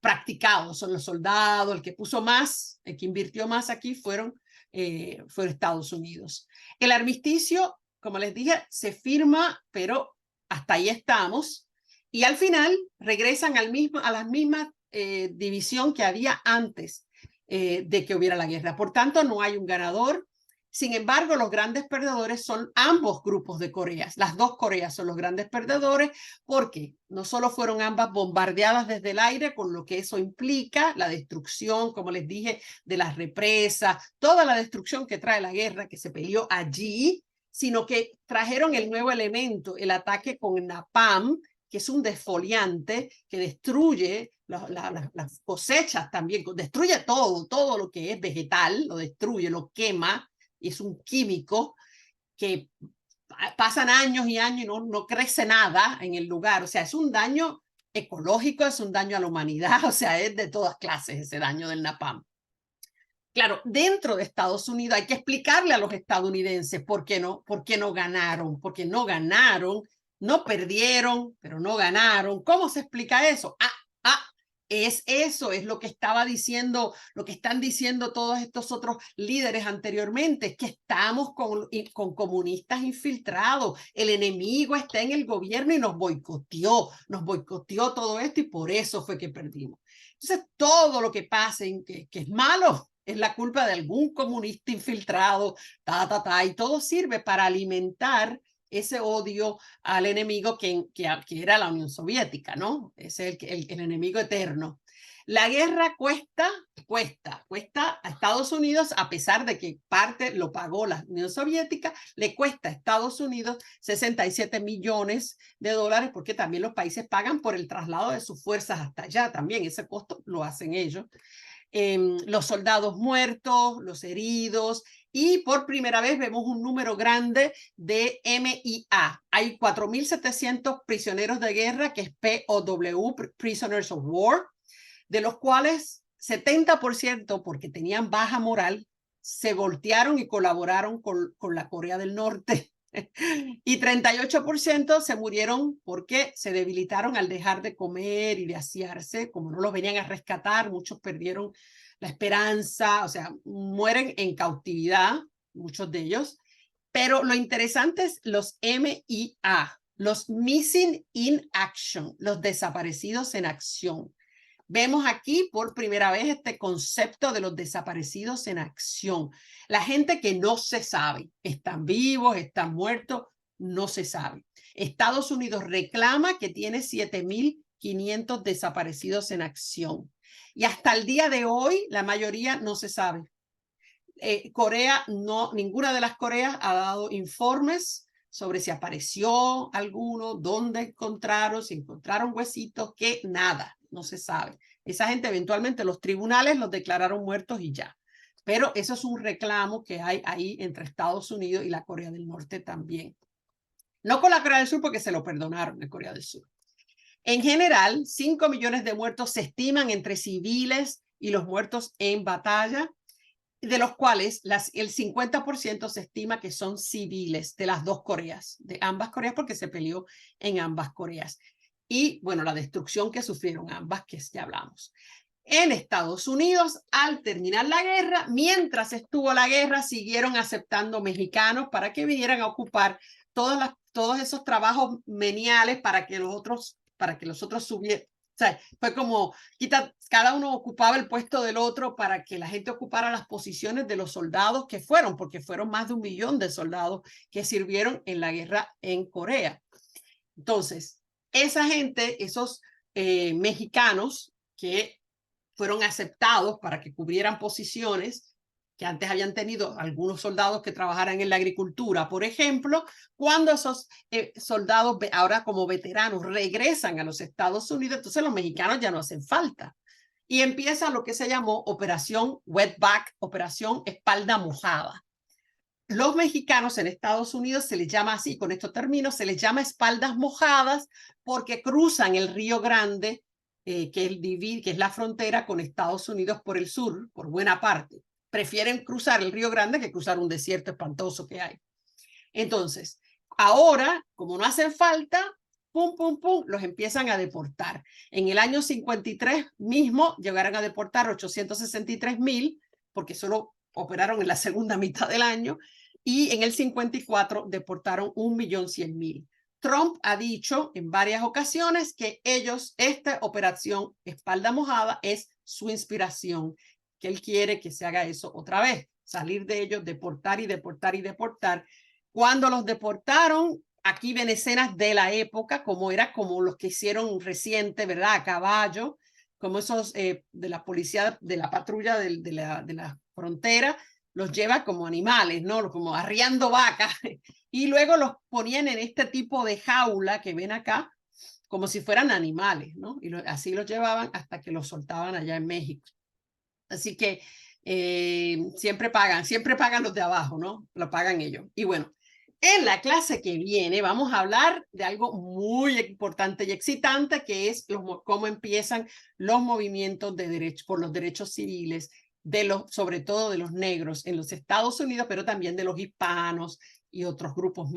practicado, son los soldados, el que puso más, el que invirtió más aquí fue Estados Unidos. El armisticio, como les dije, se firma, pero hasta ahí estamos. Y al final regresan a la misma división que había antes de que hubiera la guerra. Por tanto, no hay un ganador. Sin embargo, los grandes perdedores son ambos grupos de Coreas. Las dos Coreas son los grandes perdedores porque no solo fueron ambas bombardeadas desde el aire, con lo que eso implica, la destrucción, como les dije, de las represas, toda la destrucción que trae la guerra, que se peleó allí, sino que trajeron el nuevo elemento, el ataque con napalm, que es un desfoliante que destruye las cosechas también, destruye todo lo que es vegetal, lo destruye, lo quema, y es un químico que pasan años y años y no crece nada en el lugar. O sea, es un daño ecológico, es un daño a la humanidad, o sea, es de todas clases ese daño del napalm. Claro, dentro de Estados Unidos hay que explicarle a los estadounidenses por qué no ganaron, porque no ganaron, no perdieron, pero no ganaron. ¿Cómo se explica eso? Es lo que estaba diciendo, lo que están diciendo todos estos otros líderes anteriormente, que estamos con comunistas infiltrados, el enemigo está en el gobierno y nos boicoteó todo esto y por eso fue que perdimos. Entonces, todo lo que pase que es malo es la culpa de algún comunista infiltrado, y todo sirve para alimentar ese odio al enemigo que era la Unión Soviética, ¿no? Es el enemigo eterno. La guerra cuesta a Estados Unidos, a pesar de que parte lo pagó la Unión Soviética, le cuesta a Estados Unidos 67 millones de dólares, porque también los países pagan por el traslado de sus fuerzas hasta allá, también ese costo lo hacen ellos. Los soldados muertos, los heridos, y por primera vez vemos un número grande de MIA. Hay 4.700 prisioneros de guerra, que es POW, Prisoners of War, de los cuales 70%, porque tenían baja moral, se voltearon y colaboraron con la Corea del Norte. Y 38% se murieron porque se debilitaron al dejar de comer y de asearse, como no los venían a rescatar, muchos perdieron la esperanza, o sea, mueren en cautividad, muchos de ellos. Pero lo interesante es los MIA, los Missing in Action, los desaparecidos en acción. Vemos aquí por primera vez este concepto de los desaparecidos en acción. La gente que no se sabe, están vivos, están muertos, no se sabe. Estados Unidos reclama que tiene 7.500 desaparecidos en acción. Y hasta el día de hoy, la mayoría no se sabe. Corea, ninguna de las Coreas ha dado informes sobre si apareció alguno, dónde encontraron, si encontraron huesitos, que nada, no se sabe. Esa gente eventualmente los tribunales los declararon muertos y ya. Pero eso es un reclamo que hay ahí entre Estados Unidos y la Corea del Norte también. No con la Corea del Sur porque se lo perdonaron en Corea del Sur. En general, 5 millones de muertos se estiman entre civiles y los muertos en batalla, de los cuales el 50% se estima que son civiles de las dos Coreas, de ambas Coreas, porque se peleó en ambas Coreas. Y bueno, la destrucción que sufrieron ambas, que ya hablamos. En Estados Unidos, al terminar la guerra, mientras estuvo la guerra, siguieron aceptando mexicanos para que vinieran a ocupar todos esos trabajos meniales para que los otros subieran. O sea, fue como cada uno ocupaba el puesto del otro para que la gente ocupara las posiciones de los soldados que fueron, porque fueron más de 1 millón de soldados que sirvieron en la guerra en Corea. Entonces, esa gente, esos mexicanos que fueron aceptados para que cubrieran posiciones que antes habían tenido algunos soldados que trabajaran en la agricultura, por ejemplo, cuando esos soldados ahora como veteranos regresan a los Estados Unidos, entonces los mexicanos ya no hacen falta. Y empieza lo que se llamó Operación Wetback, Operación Espalda Mojada. Los mexicanos en Estados Unidos se les llama así, con estos términos, se les llama espaldas mojadas porque cruzan el Río Grande, que es la frontera con Estados Unidos por el sur, por buena parte. Prefieren cruzar el Río Grande que cruzar un desierto espantoso que hay. Entonces, ahora, como no hacen falta, los empiezan a deportar. En el año 53 mismo llegaron a deportar 863,000, porque solo operaron en la segunda mitad del año, y en el 54 deportaron 1.100.000. Trump ha dicho en varias ocasiones que esta operación Espalda Mojada es su inspiración, que él quiere que se haga eso otra vez, salir de ellos, deportar y deportar y deportar. Cuando los deportaron, aquí ven escenas de la época, como los que hicieron reciente, ¿verdad? A caballo, como esos de la policía, de la patrulla de la frontera, los lleva como animales, ¿no? Como arriando vacas, y luego los ponían en este tipo de jaula que ven acá, como si fueran animales, ¿no? Y así los llevaban hasta que los soltaban allá en México. Así que siempre pagan los de abajo, ¿no? Lo pagan ellos. Y bueno, en la clase que viene vamos a hablar de algo muy importante y excitante, que es cómo empiezan los movimientos por los derechos civiles, sobre todo de los negros en los Estados Unidos, pero también de los hispanos y otros grupos de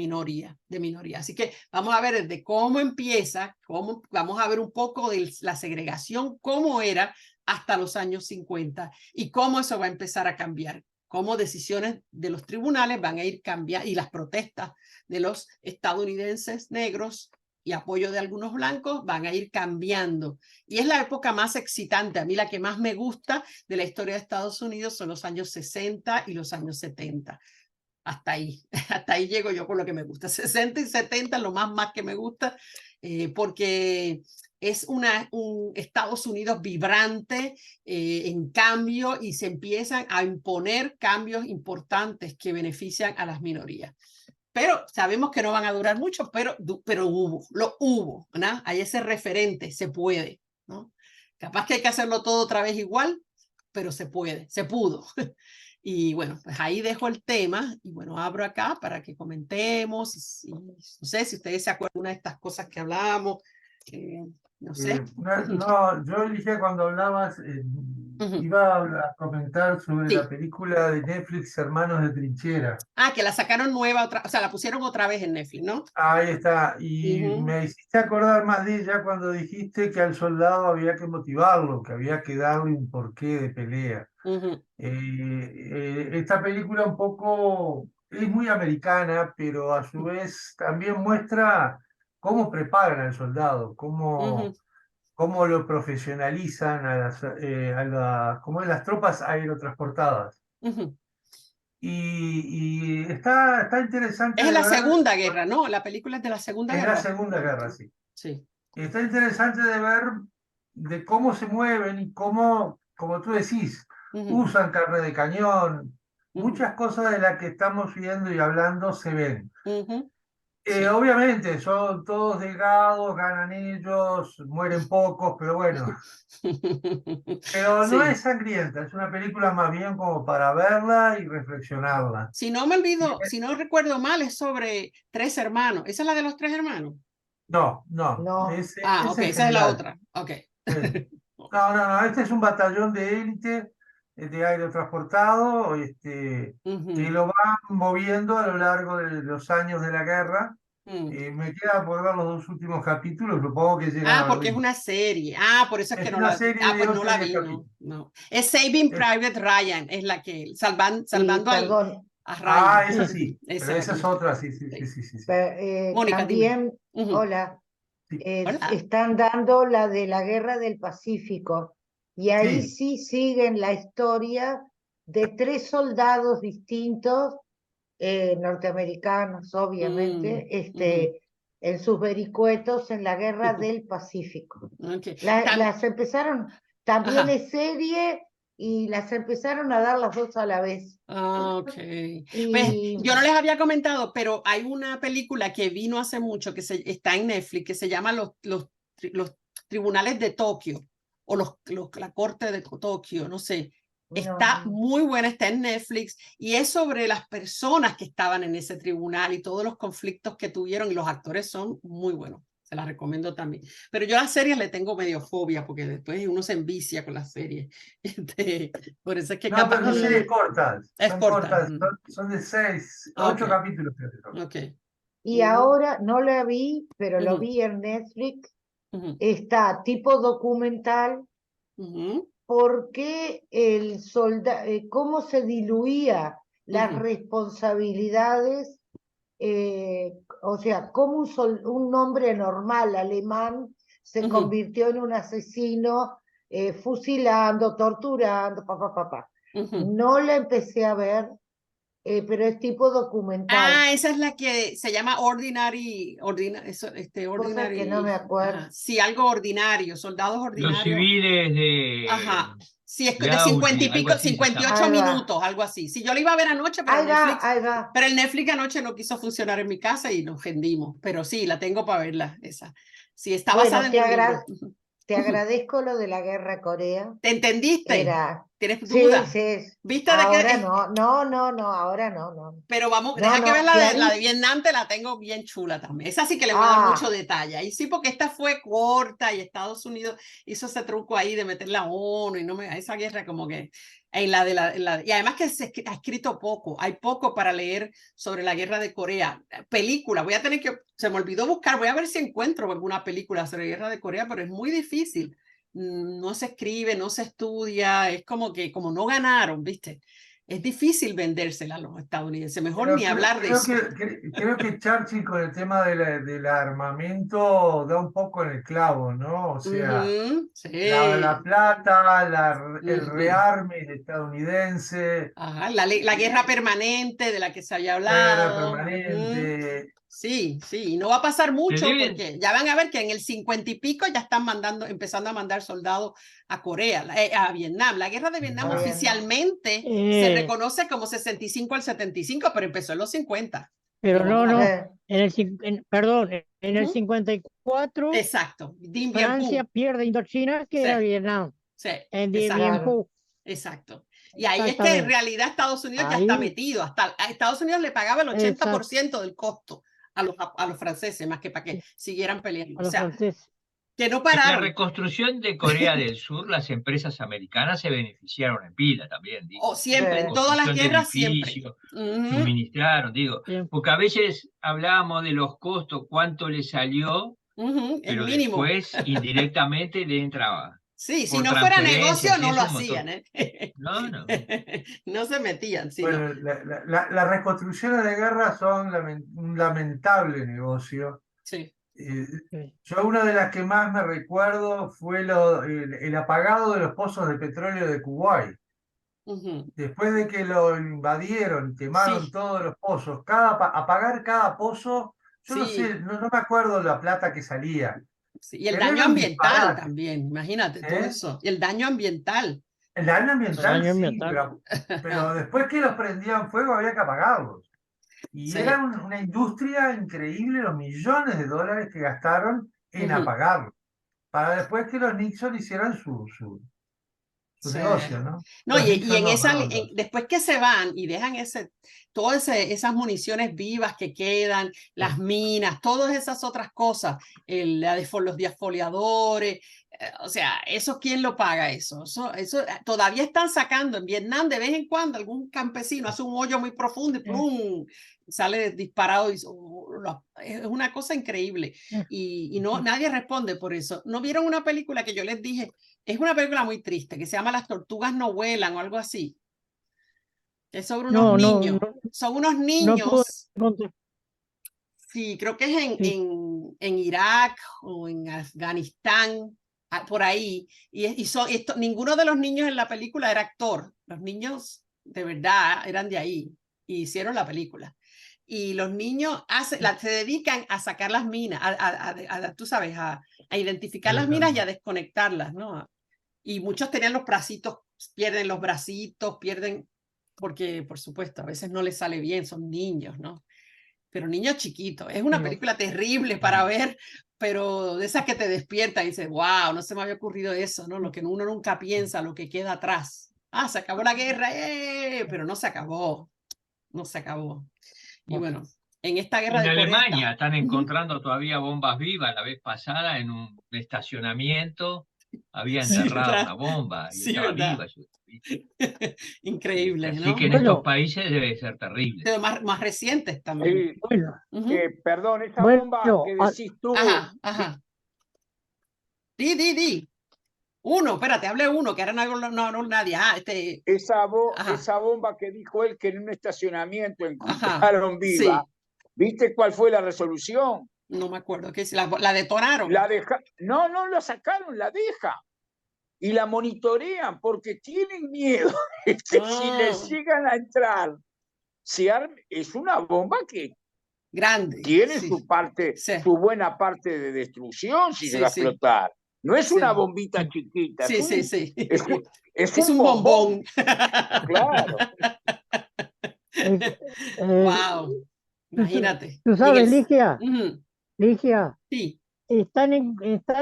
minoría. Así que vamos a ver desde cómo empieza, vamos a ver un poco de la segregación, cómo era hasta los años 50 y cómo eso va a empezar a cambiar, cómo decisiones de los tribunales van a ir cambiando y las protestas de los estadounidenses negros y apoyo de algunos blancos van a ir cambiando. Y es la época más excitante. A mí la que más me gusta de la historia de Estados Unidos son los años 60 y los años 70. Hasta ahí llego yo con lo que me gusta. 60 y 70 lo más que me gusta, porque es un Estados Unidos vibrante, en cambio, y se empiezan a imponer cambios importantes que benefician a las minorías. Pero sabemos que no van a durar mucho, pero hubo, ¿no? Hay ese referente, se puede, ¿no? Capaz que hay que hacerlo todo otra vez igual, pero se pudo. Y bueno, pues ahí dejo el tema y bueno, abro acá para que comentemos. Y no sé si ustedes se acuerdan de una de estas cosas que hablamos. No sé.
No, yo elegía cuando hablabas, iba a comentar sobre la película de Netflix, Hermanos de Trinchera.
Ah, que la sacaron nueva, o sea, la pusieron otra vez en Netflix, ¿no?
Ahí está, y me hiciste acordar más de ella cuando dijiste que al soldado había que motivarlo, que había que darle un porqué de pelea. Esta película un poco es muy americana, pero a su vez también muestra cómo preparan al soldado, cómo lo profesionalizan como en las tropas aerotransportadas. Y está interesante.
Es la Segunda Guerra, ¿no? La película es de la Segunda Guerra.
Es la Segunda Guerra, sí.
Sí.
Está interesante de ver de cómo se mueven y cómo, como tú decís, usan carne de cañón. Muchas cosas de las que estamos viendo y hablando se ven. Sí. Obviamente, son todos delgados, ganan ellos, mueren pocos, pero bueno. Pero no es sangrienta, es una película más bien como para verla y reflexionarla.
Si no recuerdo mal, es sobre 3 hermanos. ¿Esa es la de los 3 hermanos?
No.
Ok, esa es la otra. Ok.
No, este es un batallón de élite de aerotransportado que lo van moviendo a lo largo de los años de la guerra. Me queda por ver los 2 últimos capítulos, supongo que llegan a
porque es una serie. Por eso es que no la vi. Pues no la vi, no. Es Saving Private Ryan, es la que salvando a Ryan.
Esa sí, pero esa es otra, sí.
Mónica, también, hola. Están dando la de la Guerra del Pacífico y ahí sí siguen la historia de 3 soldados distintos, norteamericanos obviamente, en sus vericuetos en la Guerra del Pacífico. Las empezaron, también es serie y las empezaron a dar las 2 a la vez.
Pues, yo no les había comentado, pero hay una película que vino hace mucho que está en Netflix que se llama los Tribunales de Tokio o la Corte de Tokio, no sé. Está muy buena, está en Netflix y es sobre las personas que estaban en ese tribunal y todos los conflictos que tuvieron y los actores son muy buenos. Se las recomiendo también. Pero yo a las series le tengo medio fobia porque después uno se envicia con las series. Por eso es que
pero son series cortas. Son cortas. Son de 6, 8 capítulos.
Y ahora no la vi, pero lo vi en Netflix. Está tipo documental. Porque el soldado, cómo se diluía las responsabilidades, o sea, cómo un hombre normal alemán se convirtió en un asesino, fusilando, torturando, No la empecé a ver, pero es tipo documental.
Esa es la que se llama Ordinary.
Que no me acuerdo.
Sí, algo ordinario, soldados ordinarios.
Los civiles de...
Sí, es de 50 y pico, 58 minutos, algo así. Sí, yo lo iba a ver anoche, pero pero el Netflix anoche no quiso funcionar en mi casa y nos rendimos. Pero sí, la tengo para verla, esa. Sí, está basada en un libro.
Te agradezco lo de la guerra a Corea.
¿Te entendiste?
Era...
¿Tienes duda?
Sí.
¿Viste
ahora
de qué?
no, ahora no.
Pero vamos, deja que ver la de Vietnam, te la tengo bien chula también. Esa sí que le voy a dar mucho detalle. Y sí, porque esta fue corta y Estados Unidos hizo ese truco ahí de meter la ONU y no me, esa guerra como que... y además que se ha escrito poco, hay poco para leer sobre la guerra de Corea. Película, voy a tener que, se me olvidó buscar, voy a ver si encuentro alguna película sobre la guerra de Corea, pero es muy difícil. No se escribe, no se estudia, es como que como no ganaron, ¿viste? Es difícil vendérsela a los estadounidenses, mejor ni hablar de eso.
Creo que Churchill con el tema del armamento da un poco en el clavo, ¿no? O sea, la plata, el rearme estadounidense.
Ajá, la guerra permanente de la que se había hablado.
Guerra permanente.
Sí, y no va a pasar mucho porque ya van a ver que en el 50 y pico ya están empezando a mandar soldados a Corea, a Vietnam. La guerra de Vietnam oficialmente se reconoce como 65 al 75, pero empezó en los 50.
Pero perdón, en el 54
exacto,
Francia pierde Indochina, que era Vietnam.
Sí,
en Dien Phu.
Exacto. Y ahí es que en realidad Estados Unidos ya está metido. Hasta a Estados Unidos le pagaba el 80% del costo a los franceses, más que para que siguieran peleando. O sea, que no pararon.
En la reconstrucción de Corea del Sur, las empresas americanas se beneficiaron en pila también. Digo.
Siempre, en todas las guerras siempre.
Suministraron, digo. Porque a veces hablábamos de los costos, cuánto le salió, pero
mínimo.
Después indirectamente le entraba.
Sí, si no fuera negocio no lo hacían,
No.
No se metían.
Bueno, las reconstrucciones de guerra son un lamentable negocio.
Sí.
Yo una de las que más me recuerdo fue el apagado de los pozos de petróleo de Kuwait. Después de que lo invadieron, quemaron todos los pozos, apagar cada pozo, yo no sé, no me acuerdo la plata que salía.
Sí, y el daño ambiental también, imagínate todo eso. Y el daño ambiental.
El daño ambiental, pero después que los prendían fuego había que apagarlos. Y era una industria increíble, los millones de dólares que gastaron en apagarlos, para después que los Nixon hicieran su negocio, ¿no?
Y en después que se van y dejan todas esas municiones vivas que quedan, las minas, todas esas otras cosas, los desfoliadores, o sea, ¿eso quién lo paga? Eso todavía están sacando en Vietnam de vez en cuando algún campesino hace un hoyo muy profundo y ¡pum! Sale disparado. Es una cosa increíble y nadie responde por eso. ¿No vieron una película que yo les dije? Es una película muy triste que se llama Las tortugas no vuelan o algo así. Es sobre unos niños. Son unos niños. Sí, creo que es en Irak o en Afganistán, por ahí. Ninguno de los niños en la película era actor. Los niños de verdad eran de ahí y hicieron la película. Y los niños se dedican a sacar las minas, tú sabes, a identificar las minas y a desconectarlas, ¿no? Y muchos tenían los bracitos, pierden los bracitos, porque por supuesto, a veces no les sale bien, son niños, ¿no? Pero niños chiquitos. Es una película terrible para ver, pero de esas que te despierta y dices, wow, no se me había ocurrido eso, ¿no? Lo que uno nunca piensa, lo que queda atrás. Se acabó la guerra, pero no se acabó. No se acabó. Y bueno, en esta guerra de
Alemania están encontrando todavía bombas vivas. La vez pasada en un estacionamiento había enterrado una bomba y estaba viva.
Increíble, ¿no?
Así que en estos países debe ser terrible.
Pero más recientes también.
Perdón, esa bomba que decís tú.
Ajá. Di. Espérate, hablé uno, que ahora no nadie.
Esa bomba que dijo él que en un estacionamiento encontraron viva. Sí. ¿Viste cuál fue la resolución?
No me acuerdo. ¿Qué es? ¿La detonaron?
No la sacaron, la dejan. Y la monitorean porque tienen miedo que si les llegan a entrar, es una bomba que
grande
tiene su buena parte de destrucción si llega a explotar. No es una bombita chiquita.
Sí.
Es un bombón. Claro.
Wow. Imagínate.
Tú sabes, Ligia,
sí.
están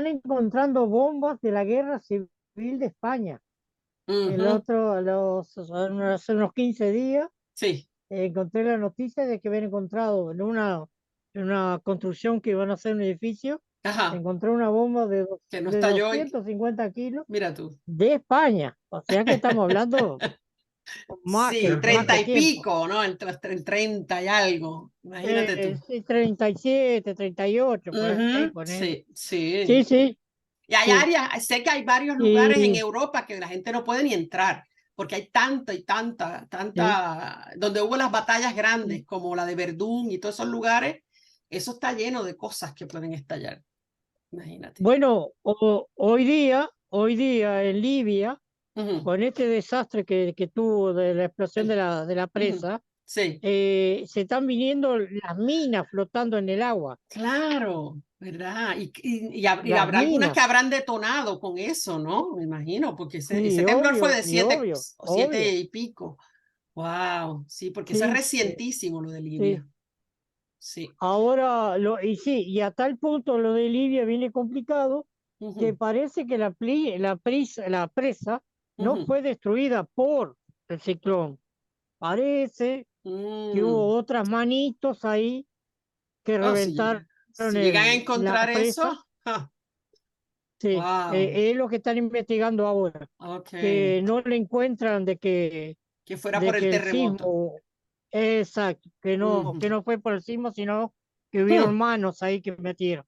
encontrando bombas de la guerra civil de España. Hace unos 15 días, encontré la noticia de que habían encontrado en una construcción que iban a hacer un edificio, encontré una bomba de 250 kilos.
Mira tú.
De España. O sea que estamos hablando más que
30 y pico, ¿no? El 30 y algo. Imagínate tú.
Sí, 37, 38.
Sí. Y hay áreas, sé que hay varios lugares en Europa que la gente no puede ni entrar, porque hay tanta y tanta, donde hubo las batallas grandes, como la de Verdún y todos esos lugares, eso está lleno de cosas que pueden estallar. Imagínate.
Bueno, hoy día en Libia, con este desastre que tuvo de la explosión de la presa, se están viniendo las minas flotando en el agua.
Claro, ¿verdad? Y habrá algunas que habrán detonado con eso, ¿no? Me imagino, porque ese temblor fue de 7 y pico. Wow, sí, porque eso es recientísimo lo de Libia. Sí.
Ahora, y a tal punto lo de Libia viene complicado, que parece que la presa no fue destruida por el ciclón. Parece que hubo otras manitos ahí que reventaron.
Si llegan a encontrar eso.
Es lo que están investigando ahora. Que no le encuentran de que
fuera por el terremoto.
Exacto, que no fue por el sismo, sino que hubieron manos ahí que metieron.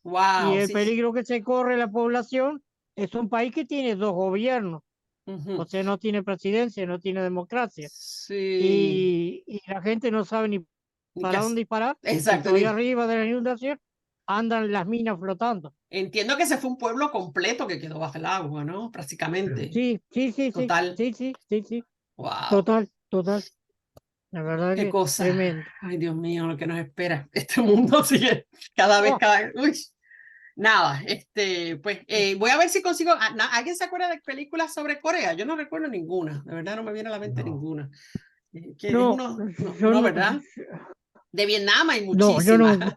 Wow,
y el peligro que se corre la población es un país que tiene 2 gobiernos. O sea, no tiene presidencia, no tiene democracia. Y la gente no sabe ni para dónde disparar.
Exacto.
Ahí arriba de la inundación andan las minas flotando.
Entiendo que ese fue un pueblo completo que quedó bajo el agua, ¿no? Prácticamente.
Sí.
Total.
Sí.
Wow.
Total. La verdad
Qué
que
cosa.
Tremendo.
Ay, Dios mío, lo que nos espera. Este mundo sigue cada vez. Uy. Nada, pues voy a ver si consigo. ¿Alguien se acuerda de películas sobre Corea? Yo no recuerdo ninguna, de verdad no me viene a la mente ninguna. No, ¿verdad? De Vietnam hay muchísimas.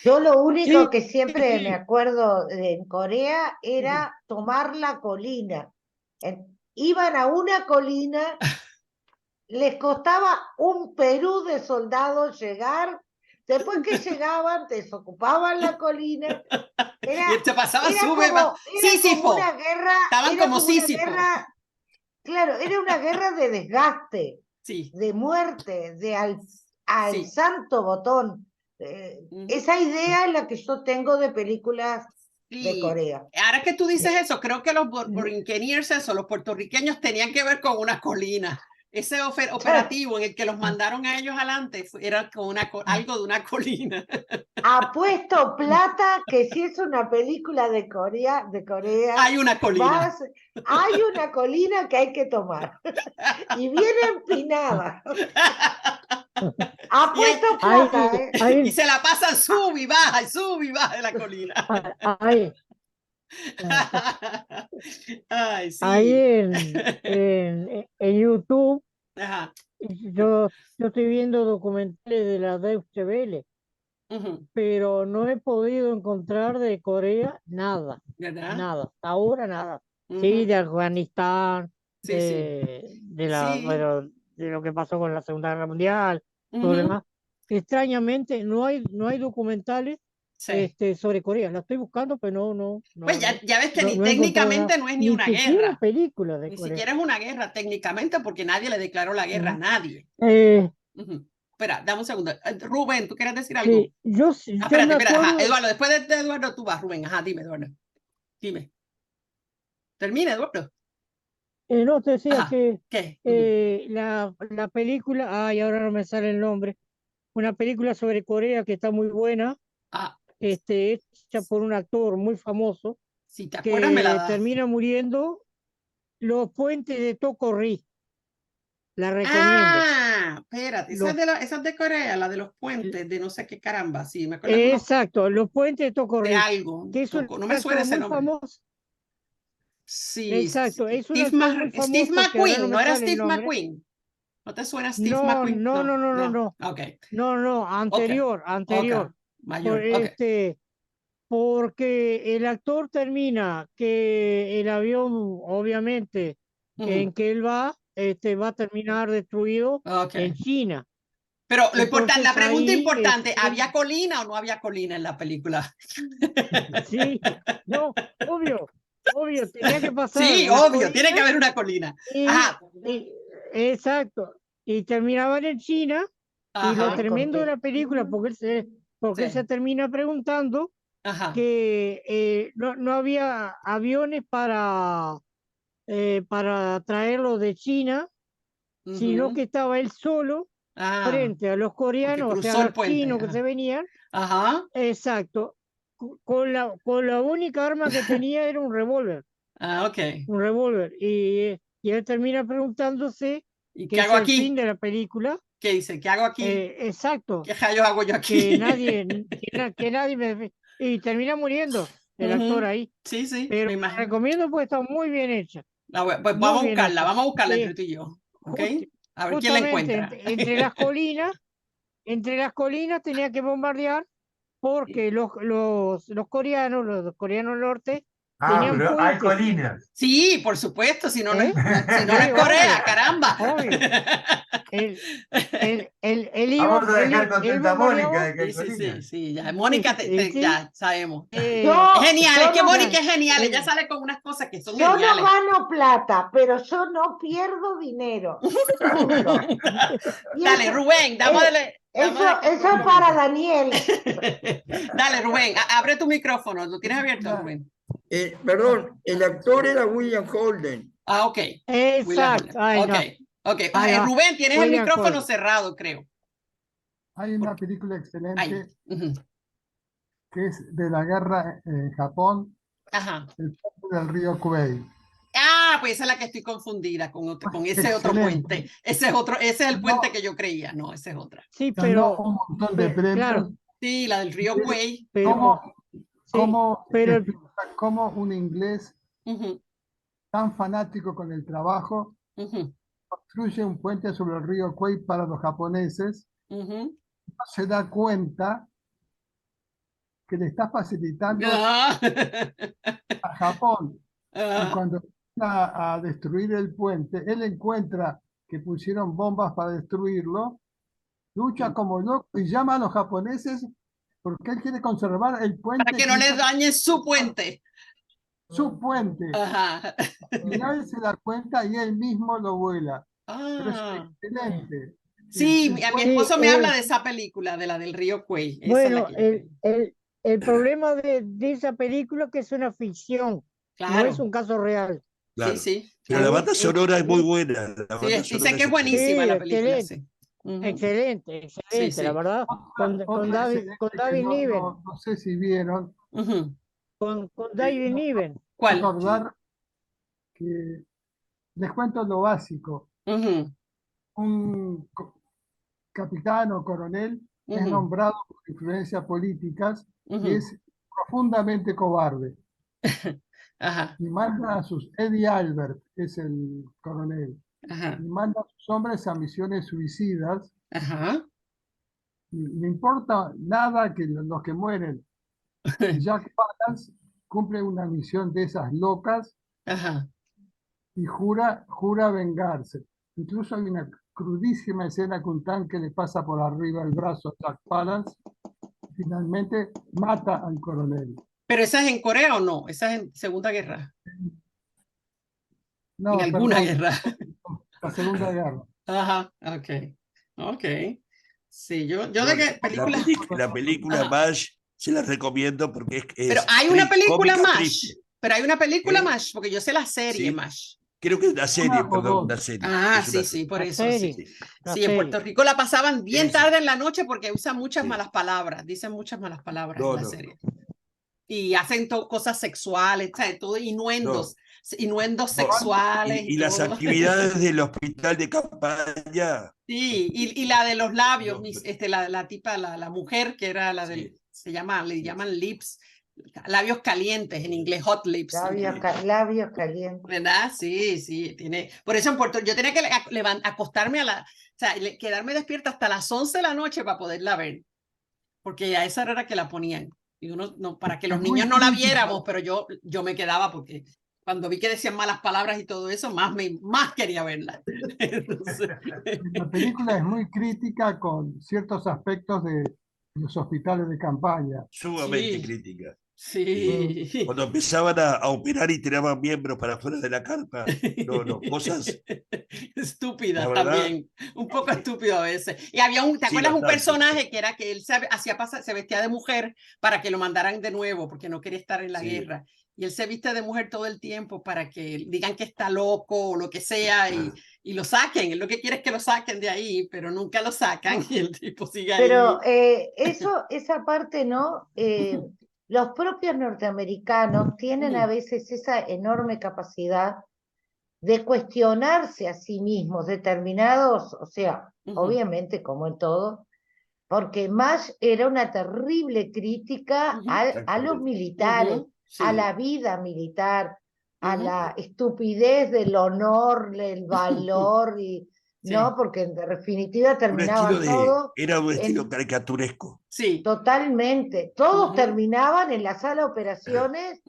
Yo lo único que siempre me acuerdo en Corea era tomar la colina. Iban a una colina, les costaba un Perú de soldados llegar. Después que llegaban, desocupaban la colina.
Y te pasaba
como una guerra.
Estaban como Sísifo.
Claro, era una guerra de desgaste, de muerte, de al santo botón. Esa idea es la que yo tengo de películas de Corea.
Ahora que tú dices eso, creo que los borinqueniers, los puertorriqueños, tenían que ver con una colina. Ese operativo en el que los mandaron a ellos adelante era con algo de una colina.
Apuesto plata que si es una película de Corea,
hay una colina.
Hay una colina que hay que tomar. Y bien empinada. Apuesto plata,
Y se la pasan sube y baja de la colina. Ay, sí.
Ahí en YouTube, yo estoy viendo documentales de la Deutsche Welle, pero no he podido encontrar de Corea nada.
¿Verdad?
Nada, ahora nada. Sí, de Afganistán, de lo que pasó con la Segunda Guerra Mundial, todo lo demás. Extrañamente no hay documentales sobre Corea. La estoy buscando, pero no.
Pues ya ves que técnicamente no es ni una guerra.
Película de
ni
Corea.
siquiera es una guerra técnicamente, porque nadie le declaró la guerra a nadie. Espera, dame un segundo. Rubén, ¿tú quieres decir algo?
Sí,
espérate. Eduardo, después de Eduardo tú vas, Rubén. Dime, Eduardo. Dime. Termina, Eduardo.
No, te decía que la película, ahora no me sale el nombre, una película sobre Corea que está muy buena, hecha por un actor muy famoso,
si te acuerdas, me la das.
Termina muriendo, Los puentes de Toco Ri. La recomiendo.
espérate, esa es de Corea, la de los puentes, de no sé qué caramba, sí, me acuerdo.
Exacto, los puentes de Tocorri.
De algo,
que es
no me suena ese nombre.
Famoso.
Sí,
exacto, es un actor muy famoso.
Steve McQueen, ¿no era Steve McQueen? ¿No te suena Steve McQueen?
No.
Okay.
No, anterior.
Okay. Mayor,
porque el actor termina que el avión, obviamente, en que él va a terminar destruido en China.
Pero lo importante, la pregunta importante, ¿había colina o no había colina en la película?
Sí, no, obvio, tenía que pasar.
Sí, obvio, tiene que haber una colina.
Exacto. Y terminaban en China. Y lo tremendo de la película, porque él se termina preguntando que no había aviones para traerlo de China, sino que estaba él solo frente a los coreanos, o sea, a los chinos que se venían. Exacto. Con la única arma que tenía era un revólver. Un revólver. Y él termina preguntándose
¿qué hago aquí?
El fin de la película.
¿Qué dice? ¿Qué hago aquí?
Exacto.
¿Qué rayos hago yo aquí?
Que nadie me... Y termina muriendo el actor ahí.
Sí,
pero me recomiendo porque está muy bien hecha.
Pues vamos a buscarla entre tú y yo. A ver quién la encuentra.
Entre las colinas tenía que bombardear porque los coreanos del norte tenían
pero hay colinas.
Sí, por supuesto, si no es Corea, caramba.
Obvio.
Vamos a dejar contenta a Mónica de que hay colinas.
Sí, ya. Mónica, ya sabemos. Genial, es que Mónica es genial, ella sale con unas cosas que son geniales.
Yo no gano plata, pero yo no pierdo dinero.
Dale, Rubén, dámosle.
Eso es para Daniel.
Dale, Rubén, abre tu micrófono, ¿lo tienes abierto, Rubén?
Perdón, el actor era William Holden.
Ok.
Exacto.
Rubén, tienes el micrófono cerrado, creo.
Hay una película excelente que es de la guerra en Japón, el puente del río Kwai.
Pues esa es la que estoy confundida con ese otro puente. Ese es el puente que yo creía. No, esa es otra.
Sí, pero
un montón de premios.
Claro.
Sí, la del río Kwai.
¿Cómo un inglés tan fanático con el trabajo construye un puente sobre el río Kwai para los japoneses? No se da cuenta que le está facilitando a Japón. Y cuando va a destruir el puente, él encuentra que pusieron bombas para destruirlo, lucha como loco y llama a los japoneses porque él quiere conservar el puente.
Para que no le dañen su puente.
Su puente. Y nadie se da cuenta y él mismo lo vuela. Pero es excelente.
Sí, mi esposo me habla de esa película, de la del río Kwai.
Bueno, el problema de esa película es que es una ficción, no es un caso real.
Claro.
Sí.
Pero la banda sonora es muy buena.
Dicen que es buenísima la película.
Excelente, la verdad. Con David Niven.
No sé si vieron.
Con David Niven.
¿Cuál?
Recordar que les cuento lo básico. Un capitán o coronel es nombrado por influencias políticas y es profundamente cobarde. Y manda a sus... Eddie Albert es el coronel. Y manda a sus hombres a misiones suicidas. Y no importa nada que los que mueren. Jack Palance cumple una misión de esas locas y jura vengarse. Incluso hay una crudísima escena que un tanque le pasa por arriba el brazo a Jack Palance y finalmente mata al coronel.
¿Pero esa es en Corea o no? ¿Esa es en Segunda Guerra?
No,
en alguna guerra.
La Segunda Guerra.
Ok. Sí, yo de que película...
La película MASH se la recomiendo porque es
pero hay una película MASH. Pero hay una película MASH, porque yo sé la serie MASH.
Creo que es una serie, una serie.
Sí, por eso. Sí, en Puerto Rico la pasaban bien tarde en la noche porque usan muchas malas palabras. Dicen muchas malas palabras en la serie. y hacen cosas sexuales, ¿sabes? Todo innuendos, innuendos sexuales.
Y las actividades del hospital de campaña.
Sí, y la de los labios, la tipa, la mujer que era la del, le llaman lips, labios calientes en inglés, hot lips.
Labios calientes.
¿Verdad? Sí, sí, tiene. Por eso en Puerto yo tenía que acostarme o sea, quedarme despierta hasta las 11 de la noche para poderla ver, porque a esa hora que la ponían. Y uno, no, para que los niños no la viéramos, pero yo me quedaba porque cuando vi que decían malas palabras y todo eso, más quería verla. Entonces...
La película es muy crítica con ciertos aspectos de los hospitales de campaña.
Sumamente crítica.
Sí.
Cuando empezaban a operar y tiraban miembros para afuera de la carpa, cosas
estúpidas también, un poco estúpido a veces. Y había ¿te acuerdas un personaje que era que él se vestía de mujer para que lo mandaran de nuevo porque no quería estar en la guerra? Y él se viste de mujer todo el tiempo para que digan que está loco o lo que sea y lo saquen. Él lo que quiere es que lo saquen de ahí, pero nunca lo sacan y el tipo sigue ahí.
Pero esa parte, ¿no? Los propios norteamericanos tienen a veces esa enorme capacidad de cuestionarse a sí mismos determinados, o sea, obviamente como en todo, porque MASH era una terrible crítica a los militares, a la vida militar, a la estupidez del honor, el valor y... ¿no? Porque en definitiva terminaban todos...
Era un estilo caricaturesco.
Sí.
Totalmente. Todos terminaban en la sala de operaciones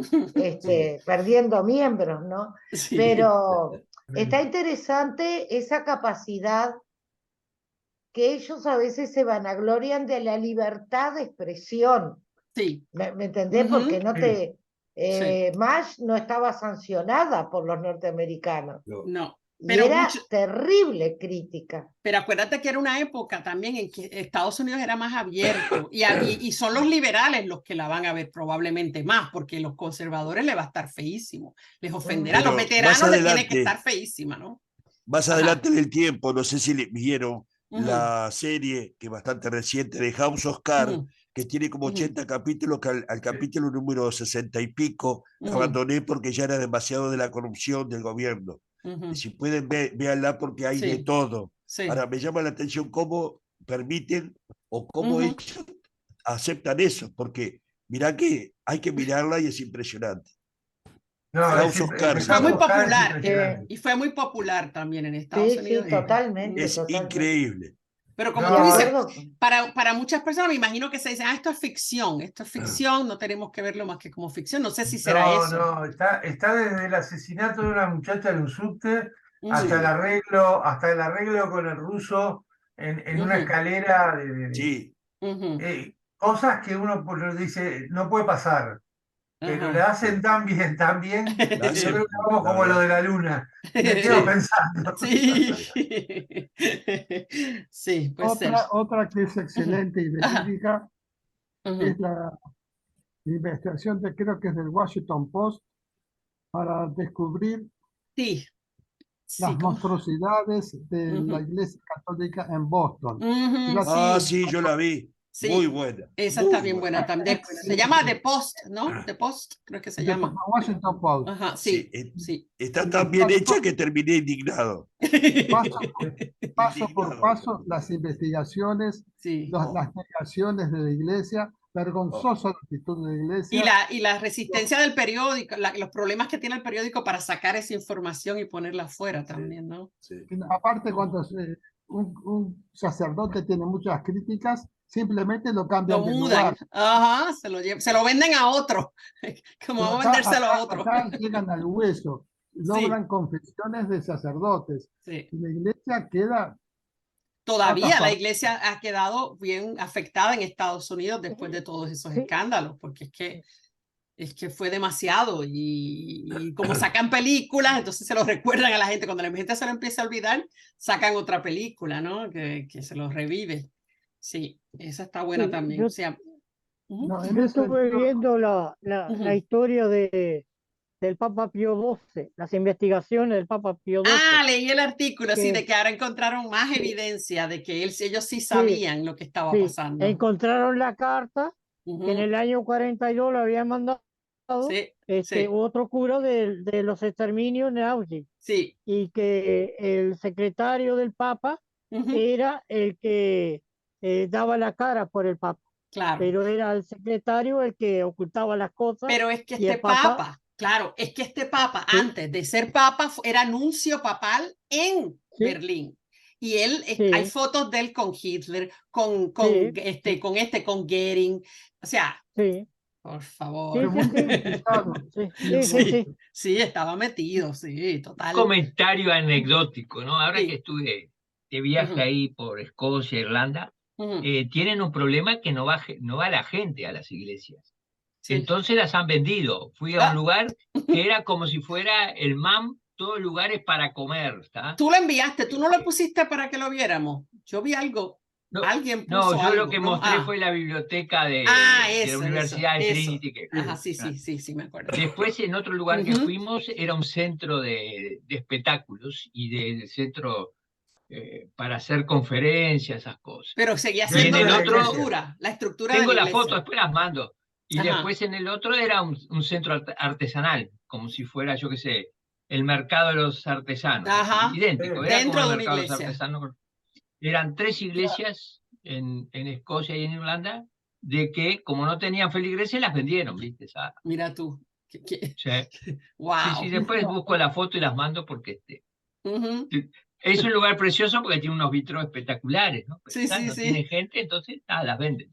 perdiendo miembros, ¿no?
Sí.
Pero está interesante esa capacidad que ellos a veces se vanaglorian de la libertad de expresión.
Sí.
¿Me entendés? Porque no MASH no estaba sancionada por los norteamericanos.
No.
Pero era terrible crítica.
Pero acuérdate que era una época también en que Estados Unidos era más abierto y son los liberales los que la van a ver probablemente más, porque los conservadores le va a estar feísimo. Les ofenderá. A los veteranos les tiene que estar feísima, ¿no?
Más adelante en el tiempo, no sé si vieron la serie, que es bastante reciente, de House of Cards, que tiene como 80 capítulos, que al capítulo número 60 y pico abandoné porque ya era demasiado de la corrupción del gobierno. Y si pueden, véanla porque hay de todo. Ahora, me llama la atención cómo permiten o cómo ellos aceptan eso, porque mirá que hay que mirarla y es impresionante.
Fue muy popular y fue muy popular también en Estados Unidos.
Sí, totalmente.
Es increíble.
Pero como tú dices, para muchas personas me imagino que se dicen, esto es ficción, no tenemos que verlo más que como ficción, no sé si será eso.
No, está desde el asesinato de una muchacha en un subte hasta el arreglo con el ruso en una escalera cosas que uno dice, no puede pasar. Pero la hacen tan bien, yo creo que vamos como lo de la luna. Me quedo pensando.
Sí,
otra que es excelente y verídica es la investigación creo que es del Washington Post para descubrir las monstruosidades de la Iglesia Católica en Boston.
Sí, yo la vi. Sí, muy buena.
Esa está bien buena también. Se llama The Post, ¿no? The Post, creo que se llama.
Washington Post.
Ajá, sí.
Está tan bien hecha que terminé indignado.
Paso por paso, las investigaciones, las negaciones de la Iglesia, vergonzosa actitud de la Iglesia.
Y la resistencia del periódico, los problemas que tiene el periódico para sacar esa información y ponerla afuera también, ¿no?
Aparte, cuando un sacerdote tiene muchas críticas, simplemente lo cambian de lugar.
Ajá, se lo venden a otro, como vamos a vendérselo a otro.
Llegan al hueso, logran confesiones de sacerdotes. Y la Iglesia queda...
Todavía la Iglesia ha quedado bien afectada en Estados Unidos después de todos esos escándalos, porque es que fue demasiado y como sacan películas, entonces se lo recuerdan a la gente. Cuando la gente se lo empieza a olvidar, sacan otra película, ¿no? Que se lo revive. Sí, esa está buena también.
Yo estuve viendo la historia del Papa Pío XII, las investigaciones del Papa Pío XII.
Leí el artículo, de que ahora encontraron más evidencia de que ellos sí sabían lo que estaba pasando.
Encontraron la carta que en el año 42 lo habían mandado otro cura de los exterminios en Auschwitz.
Sí.
Y que el secretario del Papa era el que daba la cara por el Papa.
Claro.
Pero era el secretario el que ocultaba las cosas.
Pero es que este Papa, claro, es que este Papa, antes de ser Papa, era nuncio papal en Berlín. Y él, hay fotos de él con Hitler, con Goering. O sea, por favor. Sí, estaba metido, sí, total.
Comentario anecdótico, ¿no? Ahora que estuve de viaje ahí por Escocia, Irlanda, tienen un problema que no va la gente a las iglesias. Entonces las han vendido. Fui a un lugar que era como si fuera el MAM, todos lugares para comer. ¿Está?
Tú lo enviaste, tú no lo pusiste para que lo viéramos. Yo vi algo.
No,
alguien puso
no, yo
algo,
lo que mostré fue la biblioteca de la Universidad de Trinity.
Sí, me acuerdo.
Después, en otro lugar que fuimos, era un centro de espectáculos y del centro para hacer conferencias, esas cosas.
Pero seguía siendo la estructura
tengo
de la
la foto, después las mando. Y después en el otro era un centro artesanal, como si fuera, yo qué sé, el mercado de los artesanos. Idéntico, era
dentro
como
de
el mercado
una
de los
iglesia.
artesanos. Eran 3 iglesias en Escocia y en Irlanda, de que como no tenían feligreses, las vendieron, ¿viste?
Mira tú.
Wow. Sí, después busco la foto y las mando porque es un lugar precioso porque tiene unos vitros espectaculares, ¿no? Pero, no tiene gente, entonces las venden.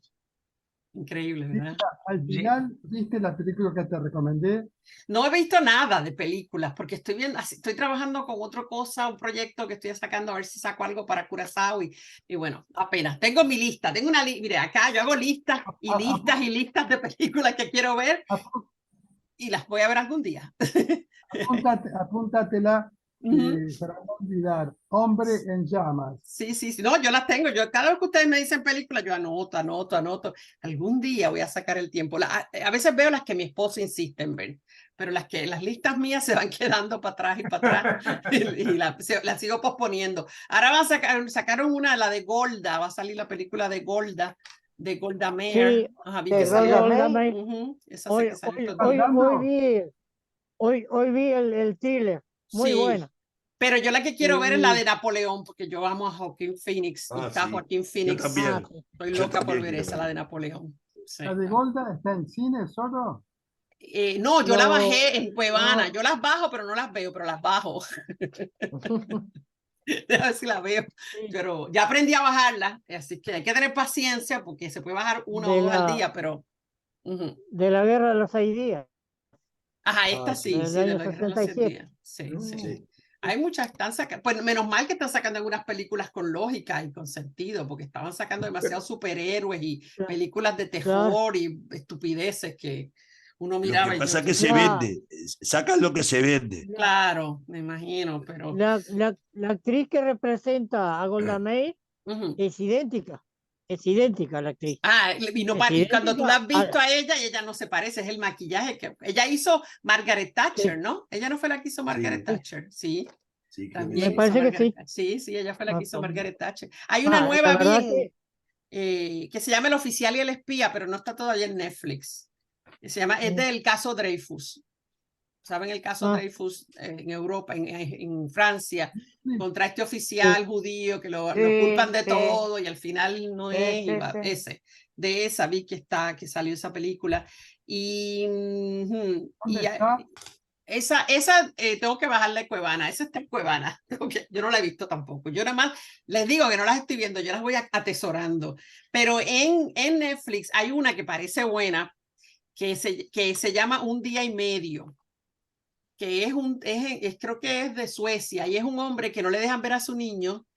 Increíble, ¿verdad?
Al final, ¿viste la película que te recomendé?
No he visto nada de películas porque estoy trabajando con otra cosa, un proyecto que estoy sacando a ver si saco algo para Curazao y bueno, apenas. Tengo mi lista, tengo una lista, mire, acá yo hago listas y listas y listas de películas que quiero ver y las voy a ver algún día.
Apúntatela. Para no olvidar, Hombre en Llamas.
Sí, no, yo las tengo. Cada vez que ustedes me dicen películas, yo anoto. Algún día voy a sacar el tiempo. A veces veo las que mi esposo insiste en ver, pero las listas mías se van quedando para atrás y para atrás y las sigo posponiendo. Ahora sacaron una, la de Golda, va a salir la película de Golda Meir.
Vi que salió Golda Meir. Hoy vi el thriller. Muy buena.
Pero yo la que quiero ver es la de Napoleón, porque yo amo a Joaquín Phoenix. Joaquín Phoenix.
Yo también.
Estoy loca por ver esa, la de Napoleón.
¿La de Golda está en cine solo?
No, yo la bajé en Cuevana. Yo las bajo, pero no las veo, pero las bajo. A ver si la veo. Pero ya aprendí a bajarla, así que hay que tener paciencia porque se puede bajar una o dos al día, pero...
De la Guerra de los 6 días.
Esta sí, de la Guerra de los 6 días. Sí. Hay muchas, pues menos mal que están sacando algunas películas con lógica y con sentido, porque estaban sacando demasiados superhéroes y películas de terror y estupideces que uno miraba.
Lo que pasa es que se vende, sacan lo que se vende.
Claro, me imagino, pero...
La actriz que representa a Golda Meir es idéntica. Es idéntica la actriz.
Y cuando tú la has visto a ella, y ella no se parece, es el maquillaje que ella hizo Margaret Thatcher, ¿no? Ella no fue la que hizo Margaret Thatcher, sí.
Me parece que sí.
Sí, ella fue la que hizo Margaret Thatcher. Hay una nueva que se llama El oficial y el espía, pero no está todavía en Netflix. Es del caso Dreyfus. ¿Saben el caso Dreyfus en Europa, en Francia, contra este oficial judío que lo culpan de todo y al final no es? De esa vi que salió esa película. Esa tengo que bajarla de Cuevana. Esa está en Cuevana. Yo no la he visto tampoco. Yo nada más les digo que no las estoy viendo, yo las voy atesorando. Pero en Netflix hay una que parece buena que se llama Un día y medio. Que creo que es de Suecia y es un hombre que no le dejan ver a su niño,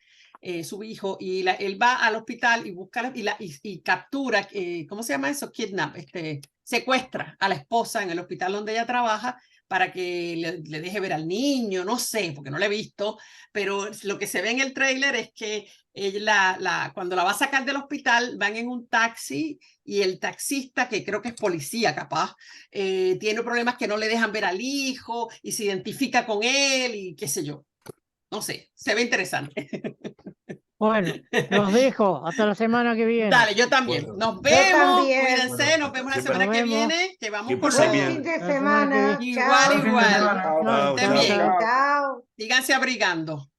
su hijo, y él va al hospital y busca y captura, ¿cómo se llama eso? Kidnap, secuestra a la esposa en el hospital donde ella trabaja para que le deje ver al niño, no sé, porque no lo he visto, pero lo que se ve en el tráiler es que cuando la va a sacar del hospital van en un taxi y el taxista, que creo que es policía capaz, tiene problemas que no le dejan ver al hijo y se identifica con él y qué sé yo. No sé, se ve interesante.
Bueno, los dejo. Hasta la semana que viene.
Dale, yo también.
Bueno.
Nos vemos.
también.
Cuídense. Nos vemos la semana que viene. Que vamos
Que
por
pasen
todo.
bien.
Buen fin de
La semana
semana.
que
Igual,
Chao.
igual.
Chao,
Estén bien.
Chao.
Síganse abrigando.